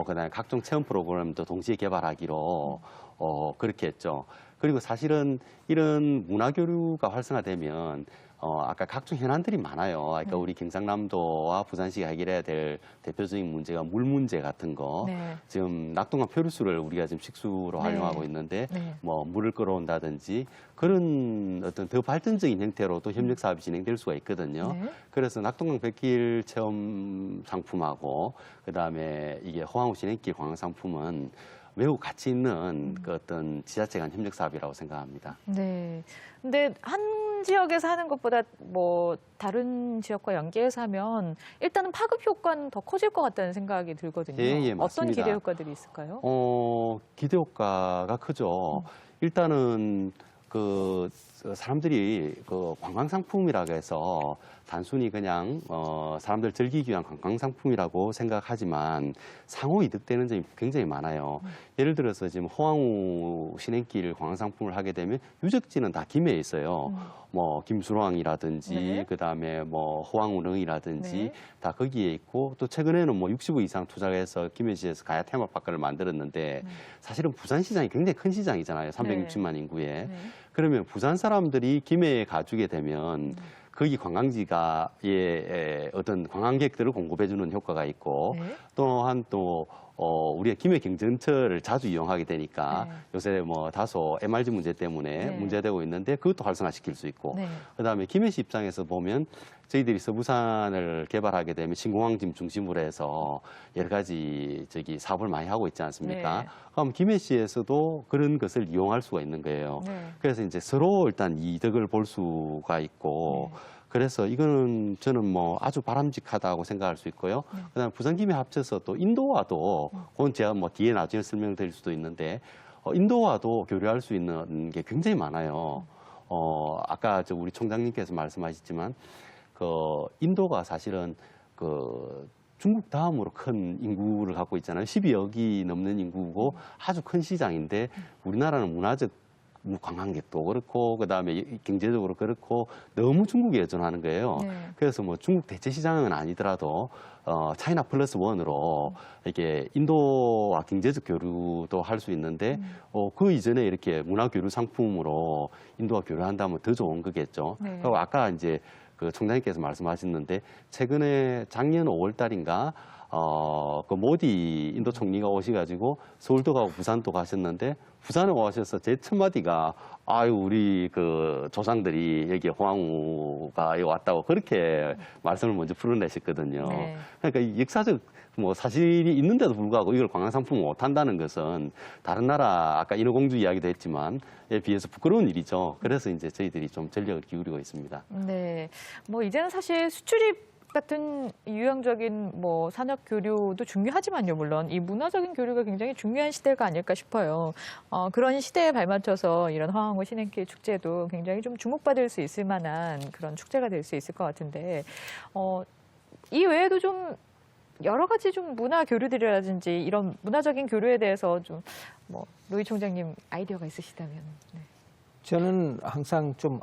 그다음에 각종 체험 프로그램도 동시에 개발하기로 그렇게 했죠. 그리고 사실은 이런 문화교류가 활성화되면 아까 각종 현안들이 많아요. 그러니까 우리 경상남도와 부산시가 해결해야 될 대표적인 문제가 물 문제 같은 거. 네. 지금 낙동강 표류수를 우리가 지금 식수로 네. 활용하고 있는데 네. 뭐 물을 끌어온다든지 그런 어떤 더 발전적인 형태로도 협력 사업이 진행될 수가 있거든요. 네. 그래서 낙동강 백길 체험 상품하고 그다음에 이게 허황우 진행길 관광 상품은 매우 가치 있는 그 어떤 지자체 간 협력 사업이라고 생각합니다. 네. 근데 한 지역에서 하는 것보다 뭐 다른 지역과 연계해서 하면 일단은 파급 효과는 더 커질 것 같다는 생각이 들거든요. 예, 어떤 맞습니다. 기대 효과들이 있을까요? 기대 효과가 크죠. 일단은 그 사람들이 그 관광 상품이라고 해서 단순히 그냥 사람들 즐기기 위한 관광 상품이라고 생각하지만 상호 이득되는 점이 굉장히 많아요. 예를 들어서 지금 허황우 신행길 관광 상품을 하게 되면 유적지는 다 김해에 있어요. 뭐 김수로항이라든지 네. 그다음에 뭐 허황우릉이라든지 네. 다 거기에 있고 또 최근에는 뭐 60억 이상 투자를 해서 김해시에서 가야 테마파크를 만들었는데 사실은 부산시장이 굉장히 큰 시장이잖아요. 360만 인구에. 네. 그러면 부산 사람들이 김해에 가주게 되면 거기 관광지가 어떤 관광객들을 공급해주는 효과가 있고 네. 또한 또 우리가 김해 경전철을 자주 이용하게 되니까 네. 요새 뭐 다소 MRG 문제 때문에 네. 문제되고 있는데 그것도 활성화시킬 수 있고 네. 그다음에 김해시 입장에서 보면 저희들이 서부산을 개발하게 되면 신공항짐 중심으로 해서 여러 가지 사업을 많이 하고 있지 않습니까? 네. 그럼 김해시에서도 그런 것을 이용할 수가 있는 거예요. 네. 그래서 이제 서로 일단 이득을 볼 수가 있고 그래서 이거는 저는 뭐 아주 바람직하다고 생각할 수 있고요. 그다음에 부산 김해 합쳐서 또 인도와도 그건 제가 뭐 뒤에 나중에 설명드릴 수도 있는데 인도와도 교류할 수 있는 게 굉장히 많아요. 아까 우리 총장님께서 말씀하셨지만 그 인도가 사실은 그 중국 다음으로 큰 인구를 갖고 있잖아요. 12억이 넘는 인구고 아주 큰 시장인데 우리나라는 문화적 관광객도 그렇고 그다음에 경제적으로 그렇고 너무 중국에 의존하는 거예요. 네. 그래서 뭐 중국 대체 시장은 아니더라도 차이나 플러스 원으로 이렇게 인도와 경제적 교류도 할 수 있는데 그 이전에 이렇게 문화 교류 상품으로 인도와 교류한다면 더 좋은 거겠죠. 네. 그리고 아까 이제 그 총장님께서 말씀하셨는데 최근에 작년 5월 달인가 그 모디 인도 총리가 오셔가지고 서울도 가고 부산도 가셨는데 부산에 오셔서 제 첫 마디가 아유 우리 그 조상들이 여기 호황우가 여기 왔다고 그렇게 말씀을 먼저 풀어내셨거든요. 네. 그러니까 이 역사적 뭐 사실이 있는데도 불구하고 이걸 관광 상품을 못 한다는 것은 다른 나라 아까 인어공주 이야기도 했지만에 비해서 부끄러운 일이죠. 그래서 이제 저희들이 좀 전력을 기울이고 있습니다. 네. 뭐 이제는 사실 수출입 같은 유형적인 뭐 산업 교류도 중요하지만요, 물론 이 문화적인 교류가 굉장히 중요한 시대가 아닐까 싶어요. 그런 시대에 발맞춰서 이런 허황우 신행길 축제도 굉장히 좀 주목받을 수 있을 만한 그런 축제가 될 수 있을 것 같은데, 이 외에도 좀 여러 가지 좀 문화 교류들이라든지 이런 문화적인 교류에 대해서 좀 뭐 노희 총장님 아이디어가 있으시다면. 네. 저는 항상 좀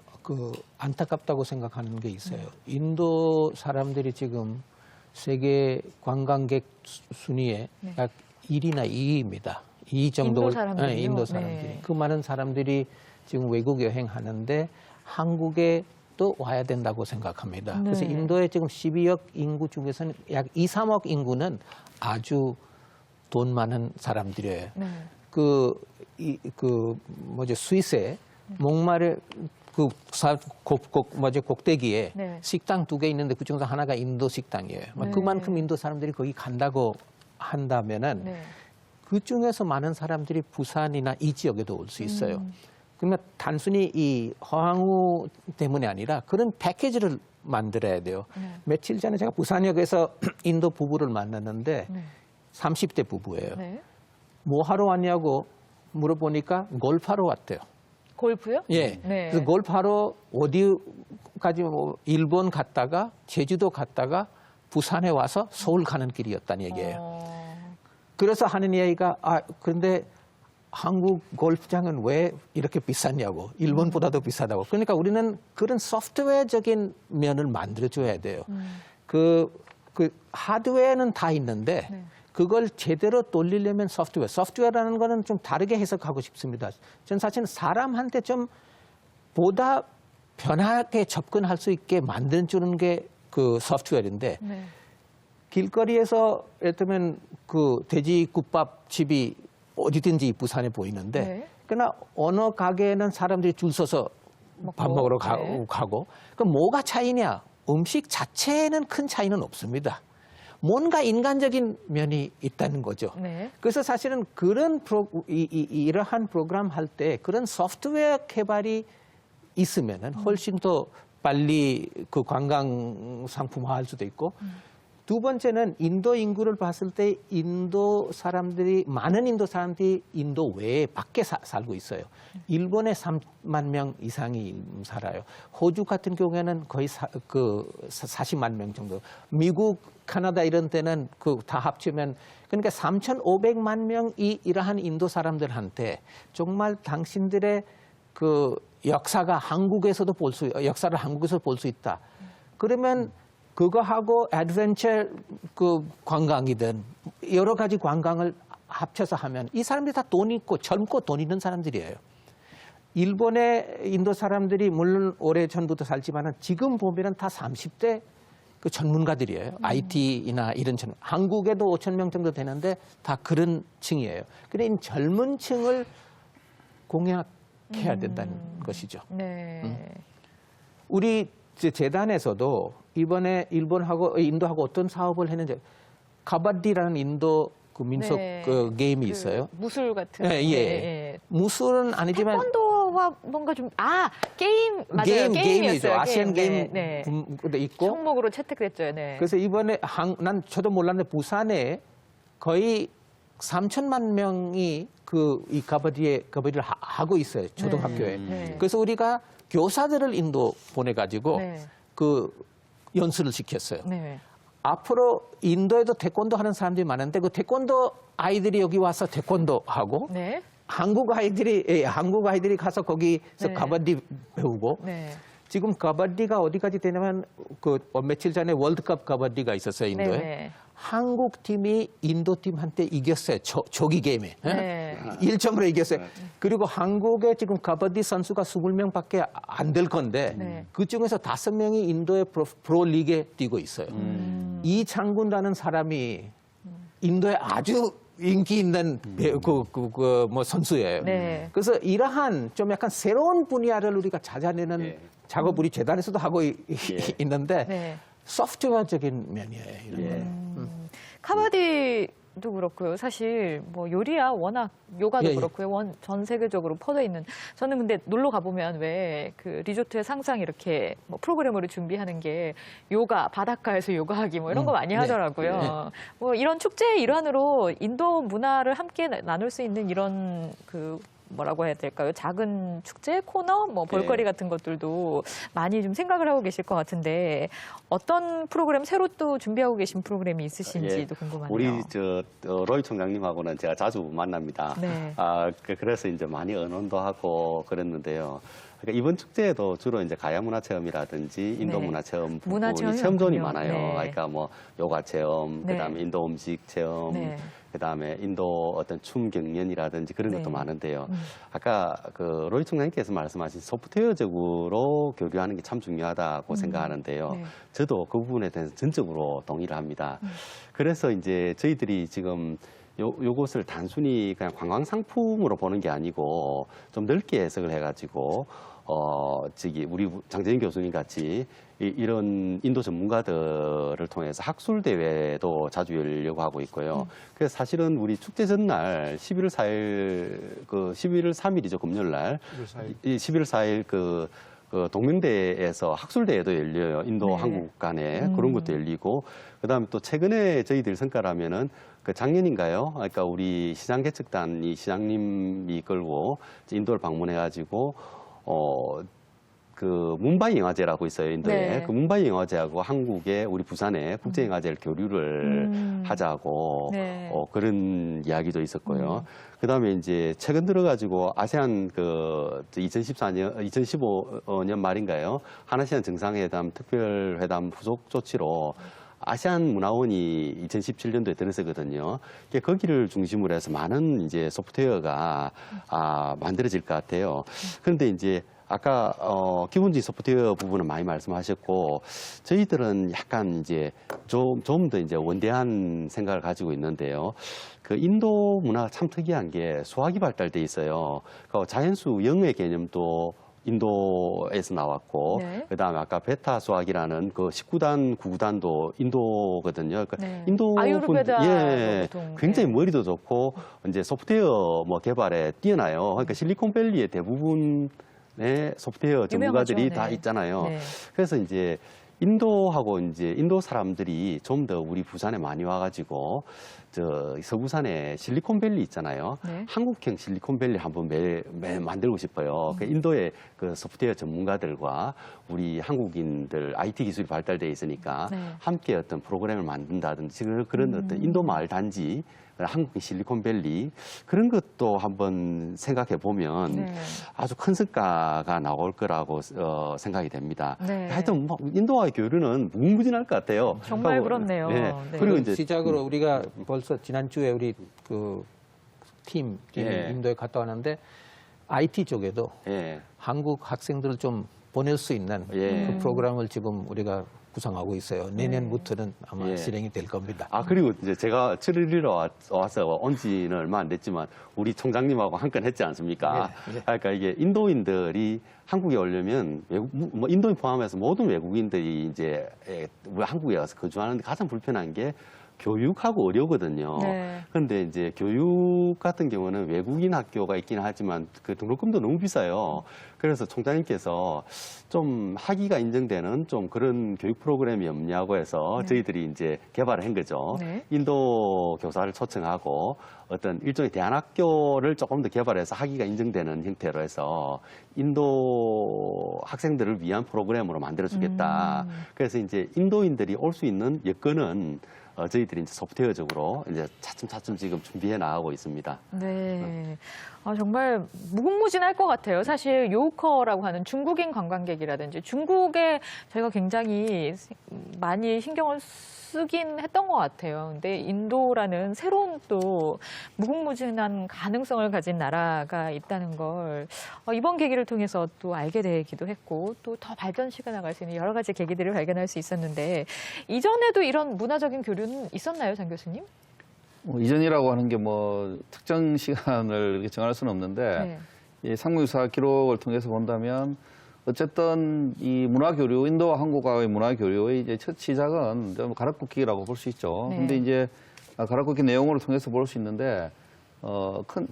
안타깝다고 생각하는 게 있어요. 인도 사람들이 지금 세계 관광객 순위에 네. 약 1위나 2위입니다. 이 정도 인도 사람들이요? 네, 인도 사람들이. 네. 그 많은 사람들이 지금 외국 여행하는데 한국의 또 와야 된다고 생각합니다. 네. 그래서 인도의 지금 12억 인구 중에서는 약 2, 3억 인구는 아주 돈 많은 사람들이에요. 네. 스위스에 목마를 꼭대기에 네. 식당 2개 있는데 그 중에서 하나가 인도 식당이에요. 네. 그만큼 인도 사람들이 거기 간다고 한다면은 네. 그 중에서 많은 사람들이 부산이나 이 지역에도 올 수 있어요. 그러면 단순히 이 허황우 때문에 아니라 그런 패키지를 만들어야 돼요. 네. 며칠 전에 제가 부산역에서 인도 부부를 만났는데 네. 30대 부부예요. 네. 뭐 하러 왔냐고 물어보니까 골프하러 왔대요. 골프요? 예. 네. 그래서 골프하러 어디까지 일본 갔다가 제주도 갔다가 부산에 와서 서울 가는 길이었다는 얘기예요. 그래서 하는 이야기가 그런데 한국 골프장은 왜 이렇게 비쌌냐고, 일본보다도 비싸다고. 그러니까 우리는 그런 소프트웨어적인 면을 만들어줘야 돼요. 그 하드웨어는 다 있는데 네. 그걸 제대로 돌리려면 소프트웨어라는 거는 좀 다르게 해석하고 싶습니다. 전 사실은 사람한테 좀 보다 편하게 접근할 수 있게 만들어주는 게 그 소프트웨어인데 네. 길거리에서 예를 들면 그 돼지국밥 집이 어디든지 부산에 보이는데 네. 그러나 어느 가게에는 사람들이 줄 서서 밥 먹으러 네. 가고 그럼 뭐가 차이냐? 음식 자체에는 큰 차이는 없습니다. 뭔가 인간적인 면이 있다는 거죠. 네. 그래서 사실은 그런 이러한 프로그램 할 때 그런 소프트웨어 개발이 있으면은 훨씬 더 빨리 그 관광 상품화할 수도 있고 두 번째는 인도 인구를 봤을 때 많은 인도 사람들이 인도 외에 밖에 살고 있어요. 일본에 3만 명 이상이 살아요. 호주 같은 경우에는 거의 40만 명 정도. 미국, 캐나다 이런 데는 다 합치면 그러니까 3,500만 명이 이러한 인도 사람들한테 정말 당신들의 그 역사를 한국에서도 볼 수 있다. 그러면 그거하고 애드벤처 그 관광이든 여러 가지 관광을 합쳐서 하면 이 사람들이 다 돈 있고 젊고 돈 있는 사람들이에요. 일본의 인도 사람들이 물론 오래 전부터 살지만은 지금 보면은 다 30대 그 전문가들이에요. IT나 이런 한국에도 5천 명 정도 되는데 다 그런 층이에요. 그래 이 젊은 층을 공략해야 된다는 것이죠. 네. 우리 재단에서도 이번에 일본하고 인도하고 어떤 사업을 했는지 카바디라는 인도 그 민속 네. 그 게임이 있어요. 무술 같은. 예, 예. 무술은 아니지만 태권도와 뭔가 좀 게임 맞아요. 게임이죠. 게임이었어요. 아시안 게임 네. 도 있고. 종목으로 채택됐죠. 네. 그래서 이번에 저도 몰랐는데 부산에 거의 3천만 명이 이 카바디를 하고 있어요. 초등학교에. 네. 그래서 우리가 교사들을 인도 보내가지고 네. 그 연수를 시켰어요. 네. 앞으로 인도에도 태권도 하는 사람들이 많은데 그 태권도 아이들이 여기 와서 태권도 하고 네. 한국 아이들이 가서 거기서 네. 카바디 배우고 네. 지금 카바디가 어디까지 되냐면 며칠 전에 월드컵 카바디가 있었어요 인도에. 네. 한국 팀이 인도 팀한테 이겼어요. 조기 게임에. 네. 1점으로 이겼어요. 그리고 한국에 지금 카바디 선수가 20명밖에 안 될 건데 네. 그중에서 5명이 인도의 프로 리그에 뛰고 있어요. 이 장군이라는 사람이 인도에 아주 인기 있는 선수예요. 네. 그래서 이러한 좀 약간 새로운 분야를 우리가 찾아내는 작업 우리 재단에서도 하고 있는데 네. 소프트웨어적인 면이에요. 이런 거. 카바디도 그렇고요. 사실 뭐 요리야 워낙 요가도 예, 예. 그렇고요. 전 세계적으로 퍼져 있는. 저는 근데 놀러 가보면 왜 그 리조트에 항상 이렇게 뭐 프로그램으로 준비하는 게 요가, 바닷가에서 요가하기 뭐 이런 거 많이 네. 하더라고요. 네. 뭐 이런 축제의 일환으로 인도 문화를 함께 나눌 수 있는 이런 뭐라고 해야 될까요? 작은 축제, 코너, 뭐 볼거리 같은 것들도 많이 좀 생각을 하고 계실 것 같은데 어떤 프로그램 새로 또 준비하고 계신 프로그램이 있으신지도 궁금하네요. 우리 로이 총장님하고는 제가 자주 만납니다. 네. 그래서 이제 많이 의논도 하고 그랬는데요. 그러니까 이번 축제에도 주로 이제 가야 문화 체험이라든지 인도 네. 문화 체험 문화 부분이 체험이 체험존이 많군요. 많아요. 네. 그러니까 뭐 요가 체험, 네. 그다음에 인도 음식 체험, 네. 그다음에 인도 어떤 춤 경연이라든지 그런 것도 네. 많은데요. 아까 그 로이 총장님께서 말씀하신 소프트웨어적으로 교류하는 게 참 중요하다고 생각하는데요. 네. 저도 그 부분에 대해서 전적으로 동의를 합니다. 그래서 이제 저희들이 지금 요것을 단순히 그냥 관광 상품으로 보는 게 아니고 좀 넓게 해석을 해가지고 우리 장재인 교수님 같이 이런 인도 전문가들을 통해서 학술 대회도 자주 열려고 하고 있고요. 그래서 사실은 우리 축제 전날 11월 4일 11월 3일이죠, 금요일 날. 11월 4일 그 동명대에서 학술대회도 열려요. 인도 네. 한국 간에 그런 것도 열리고, 그다음에 또 최근에 저희들 성과라면은 그 작년인가요? 그러니까 우리 시장 개척단이 시장님이 이끌고 인도를 방문해가지고 그 문바이 영화제라고 있어요, 인도에. 네. 그 문바이 영화제하고 한국의 우리 부산에 국제 영화제를 교류를 하자고 네. 그런 이야기도 있었고요. 그다음에 이제 최근 들어가지고 아세안 2015년 말인가요? 하나시안 정상회담 특별회담 후속 조치로 아시안 문화원이 2017년도에 들어서거든요. 거기를 중심으로 해서 많은 이제 소프트웨어가 만들어질 것 같아요. 그런데 이제 아까 기본적인 소프트웨어 부분은 많이 말씀하셨고, 저희들은 약간 이제 좀 더 이제 원대한 생각을 가지고 있는데요. 그 인도 문화가 참 특이한 게 수학이 발달돼 있어요. 그 자연수 영의 개념도 인도에서 나왔고, 네. 그다음에 아까 베타 수학이라는 그 19단, 9단도 인도거든요. 그러니까 네. 인도 아유르베다 예, 보통, 굉장히 네. 머리도 좋고 이제 소프트웨어 개발에 뛰어나요. 그러니까 실리콘밸리의 대부분의 소프트웨어 전문가들이 유명하죠. 다 네. 있잖아요. 네. 그래서 이제 인도하고 이제 인도 사람들이 좀 더 우리 부산에 많이 와가지고 서부산에 실리콘밸리 있잖아요. 네. 한국형 실리콘밸리 한번 만들고 싶어요. 그 인도의 그 소프트웨어 전문가들과 우리 한국인들 IT 기술이 발달돼 있으니까 네. 함께 어떤 프로그램을 만든다든지 그런 어떤 인도 마을 단지, 한국 실리콘밸리 그런 것도 한번 생각해 보면 네. 아주 큰 성과가 나올 거라고 생각이 됩니다. 네. 하여튼 인도와의 교류는 무궁무진할 것 같아요. 정말 하고, 그렇네요. 네. 네. 그리고 이제 시작으로 우리가 벌써 지난주에 우리 그 팀 예. 인도에 갔다 왔는데 IT 쪽에도 예. 한국 학생들을 좀 보낼 수 있는 예. 그 프로그램을 지금 우리가 구상하고 있어요. 내년부터는 아마 예. 실행이 될 겁니다. 그리고 이제 제가 7일이라 와서 온 지는 얼마 안 됐지만 우리 총장님하고 한 건 했지 않습니까? 예, 예. 그러니까 이게 인도인들이 한국에 오려면 인도인 포함해서 모든 외국인들이 이제 우리 한국에 와서 거주하는데 가장 불편한 게 교육하고 의료거든요. 네. 그런데 이제 교육 같은 경우는 외국인 학교가 있긴 하지만 그 등록금도 너무 비싸요. 그래서 총장님께서 좀 학위가 인정되는 좀 그런 교육 프로그램이 없냐고 해서 네. 저희들이 이제 개발을 한 거죠. 네. 인도 교사를 초청하고 어떤 일종의 대안학교를 조금 더 개발해서 학위가 인정되는 형태로 해서 인도 학생들을 위한 프로그램으로 만들어주겠다. 그래서 이제 인도인들이 올 수 있는 여건은 저희들이 이제 소프트웨어적으로 이제 차츰차츰 지금 준비해 나가고 있습니다. 네. 정말 무궁무진할 것 같아요. 사실 요커라고 하는 중국인 관광객이라든지 중국에 저희가 굉장히 많이 신경을 쓰긴 했던 것 같아요. 근데 인도라는 새로운 또 무궁무진한 가능성을 가진 나라가 있다는 걸 이번 계기를 통해서 또 알게 되기도 했고 또 더 발전시켜 나갈 수 있는 여러 가지 계기들을 발견할 수 있었는데 이전에도 이런 문화적인 교류는 있었나요, 장 교수님? 이전이라고 하는 게 뭐 특정 시간을 이렇게 정할 수는 없는데 네. 이 상무유사 기록을 통해서 본다면 어쨌든 이 문화 교류, 인도와 한국과의 문화 교류의 이제 첫 시작은 좀 가락국기라고 볼 수 있죠. 네. 근데 이제 가락국기 내용을 통해서 볼 수 있는데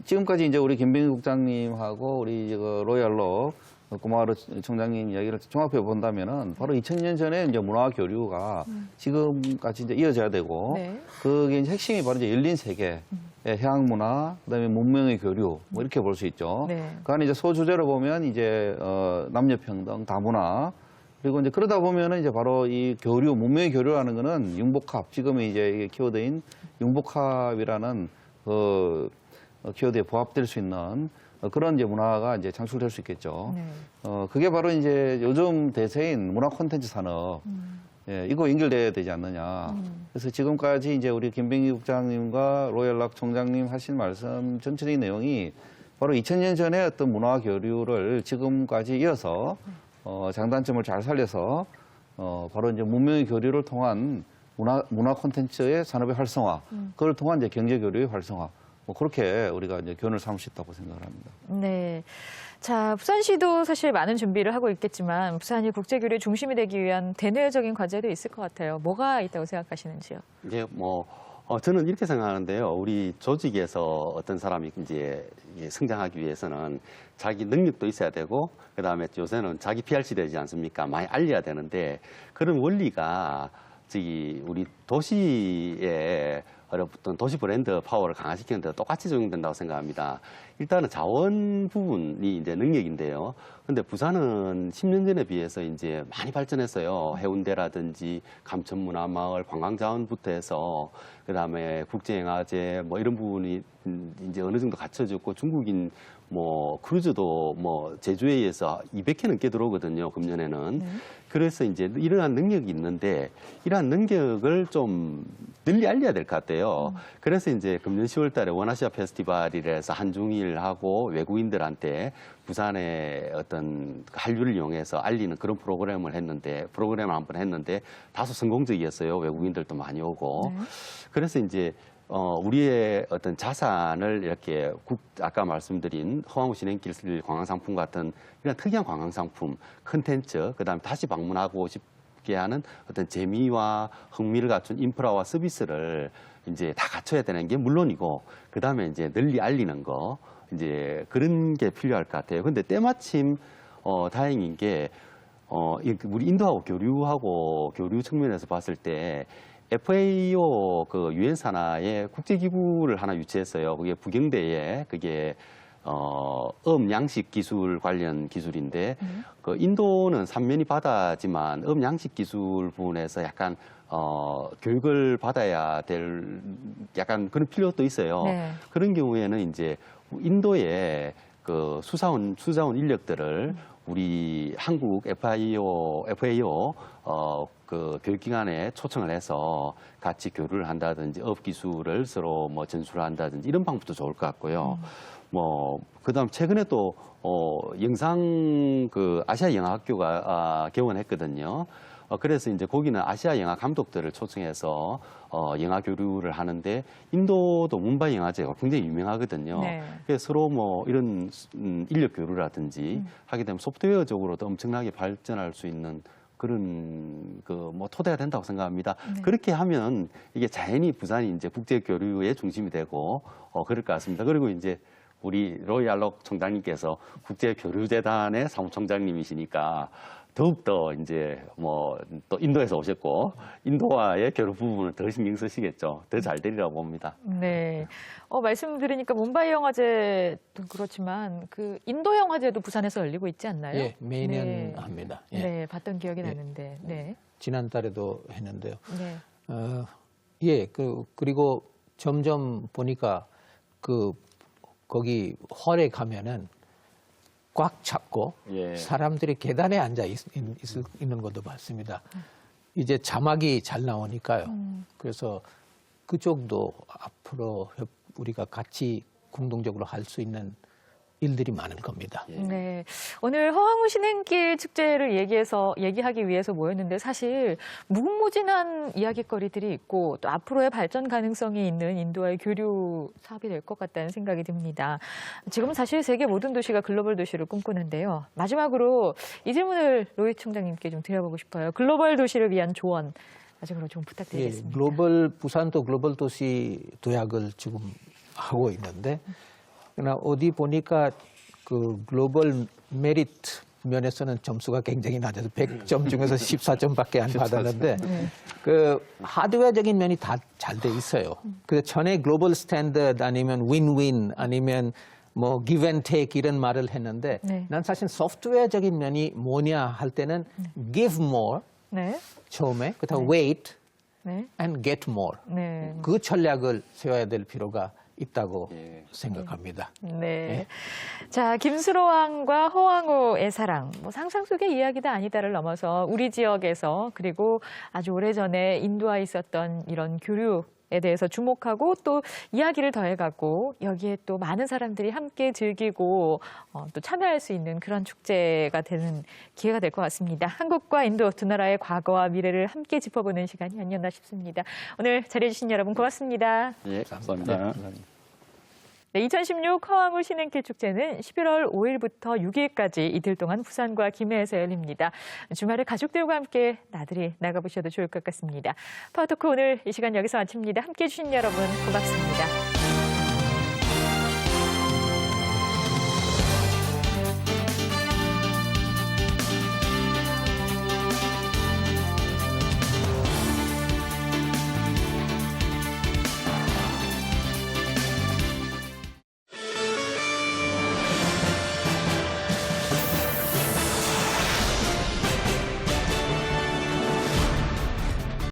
지금까지 이제 우리 김병희 국장님하고 우리 그 로얄로 고마워로 총장님 이야기를 종합해 본다면은 바로 2000년 전에 이제 문화 교류가 지금까지 이제 이어져야 되고 네. 그게 이제 핵심이 바로 이제 열린 세계, 해양 문화, 그다음에 문명의 교류 뭐 이렇게 볼 수 있죠. 네. 그 안에 이제 소주제로 보면 이제 남녀 평등, 다문화 그리고 이제 그러다 보면은 이제 바로 이 교류, 문명의 교류라는 거는 융복합, 지금의 이제 키워드인 융복합이라는 그 키워드에 부합될 수 있는 그런 이제 문화가 이제 창출될 수 있겠죠. 네. 그게 바로 이제 요즘 대세인 문화 콘텐츠 산업. 예, 이거 연결돼야 되지 않느냐. 그래서 지금까지 이제 우리 김병기 국장님과 로얄락 총장님 하신 말씀 전체적인 내용이 바로 2000년 전에 어떤 문화 교류를 지금까지 이어서 장단점을 잘 살려서 바로 이제 문명의 교류를 통한 문화 콘텐츠의 산업의 활성화, 그걸 통한 이제 경제 교류의 활성화, 뭐 그렇게 우리가 이제 교훈을 삼을 수 있다고 생각을 합니다. 네. 자, 부산시도 사실 많은 준비를 하고 있겠지만 부산이 국제교류 중심이 되기 위한 대내적인 과제도 있을 것 같아요. 뭐가 있다고 생각하시는지요? 이제 저는 이렇게 생각하는데요. 우리 조직에서 어떤 사람이 이제 성장하기 위해서는 자기 능력도 있어야 되고, 그 다음에 요새는 자기 PR 시대이지 않습니까? 많이 알려야 되는데, 그런 원리가 우리 도시의 어떤 도시 브랜드 파워를 강화시키는 데 똑같이 적용된다고 생각합니다. 일단은 자원 부분이 이제 능력인데요. 근데 부산은 10년 전에 비해서 이제 많이 발전했어요. 해운대라든지 감천문화마을, 관광자원부터 해서 그다음에 국제영화제 뭐 이런 부분이 이제 어느 정도 갖춰졌고, 중국인 크루즈도 제주에 의해서 200회 넘게 들어오거든요, 금년에는. 그래서 이제 이러한 능력이 있는데, 이러한 능력을 좀 널리 알려야 될 것 같아요. 그래서 이제 금년 10월 달에 원아시아 페스티벌이라 해서 한중일하고 외국인들한테 부산의 어떤 한류를 이용해서 알리는 그런 프로그램을 한번 했는데 다소 성공적이었어요. 외국인들도 많이 오고. 그래서 이제 우리의 어떤 자산을 이렇게 아까 말씀드린 허황우 신행길 관광상품 같은 이런 특이한 관광상품, 컨텐츠, 그다음에 다시 방문하고 싶게 하는 어떤 재미와 흥미를 갖춘 인프라와 서비스를 이제 다 갖춰야 되는 게 물론이고, 그다음에 이제 널리 알리는 거, 이제 그런 게 필요할 것 같아요. 근데 때마침 다행인 게 우리 인도하고 교류 측면에서 봤을 때 FAO 그 유엔 산하의 국제기구를 하나 유치했어요. 그게 부경대에 그게 양식 기술 관련 기술인데, 그 인도는 삼면이 바다지만 양식 기술 부분에서 약간 교육을 받아야 될 약간 그런 필요도 있어요. 네. 그런 경우에는 이제 인도의 그 수자원 인력들을 우리 한국 FAO 그 교육기관에 초청을 해서 같이 교류를 한다든지 업 기술을 서로 전수를 한다든지 이런 방법도 좋을 것 같고요. 그다음 최근에 또 영상 그 아시아 영화학교가 개원했거든요. 그래서 이제 거기는 아시아 영화 감독들을 초청해서 영화 교류를 하는데, 인도도 문바이 영화제가 굉장히 유명하거든요. 네. 그래서 서로 이런 인력 교류라든지 하게 되면 소프트웨어적으로도 엄청나게 발전할 수 있는 그런 토대가 된다고 생각합니다. 그렇게 하면 이게 자연히 부산이 이제 국제 교류의 중심이 되고 그럴 것 같습니다. 그리고 이제 우리 로얄록 총장님께서 국제교류재단의 사무총장님이시니까 더욱더 이제 또 인도에서 오셨고, 인도와의 교류 부분을 더 신경 쓰시겠죠. 더 잘 되리라고 봅니다. 네. 말씀 들으니까 문바이 영화제도 그렇지만 그 인도 영화제도 부산에서 열리고 있지 않나요? 예, 매년 네. 합니다. 예. 네, 봤던 기억이 나는데. 네. 지난달에도 했는데요. 네. 그리고 점점 보니까 거기 홀에 가면은 꽉 잡고 예. 사람들이 계단에 앉아 있는 것도 봤습니다. 이제 자막이 잘 나오니까요. 그래서 그쪽도 앞으로 우리가 같이 공동적으로 할 수 있는 일들이 많을 겁니다. 네. 오늘 허황우 신행길 축제를 얘기하기 위해서 모였는데, 사실 무궁무진한 이야기거리들이 있고 또 앞으로의 발전 가능성이 있는 인도와의 교류 사업이 될 것 같다는 생각이 듭니다. 지금은 사실 세계 모든 도시가 글로벌 도시를 꿈꾸는데요. 마지막으로 이 질문을 로이 총장님께 좀 드려보고 싶어요. 글로벌 도시를 위한 조언 마지막으로 좀 부탁드리겠습니다. 부산도 글로벌 도시 도약을 지금 하고 있는데, 그러나 어디 보니까 그 글로벌 메리트 면에서는 점수가 굉장히 낮아서 100점 중에서 14점밖에 안 받았는데, 그 하드웨어적인 면이 다 잘 돼 있어요. 그 전에 글로벌 스탠더드 아니면 윈윈 아니면 give and take 이런 말을 했는데, 네. 난 사실 소프트웨어적인 면이 뭐냐 할 때는 give more 네. 처음에, 그다음 네. wait 네. and get more. 네. 그 전략을 세워야 될 필요가 있다고 예. 생각합니다. 네. 자, 김수로왕과 허왕호의 사랑, 뭐 상상 속의 이야기다 아니다를 넘어서 우리 지역에서 그리고 아주 오래전에 인도와 있었던 이런 교류에 대해서 주목하고 또 이야기를 더해가고 여기에 또 많은 사람들이 함께 즐기고 또 참여할 수 있는 그런 축제가 되는 기회가 될 것 같습니다. 한국과 인도 두 나라의 과거와 미래를 함께 짚어보는 시간이 아니었나 싶습니다. 오늘 자리해 주신 여러분 고맙습니다. 예, 감사합니다. 네, 2016 허왕우 신행길 축제는 11월 5일부터 6일까지 이틀 동안 부산과 김해에서 열립니다. 주말에 가족들과 함께 나들이 나가보셔도 좋을 것 같습니다. 파워토크 오늘 이 시간 여기서 마칩니다. 함께해 주신 여러분 고맙습니다.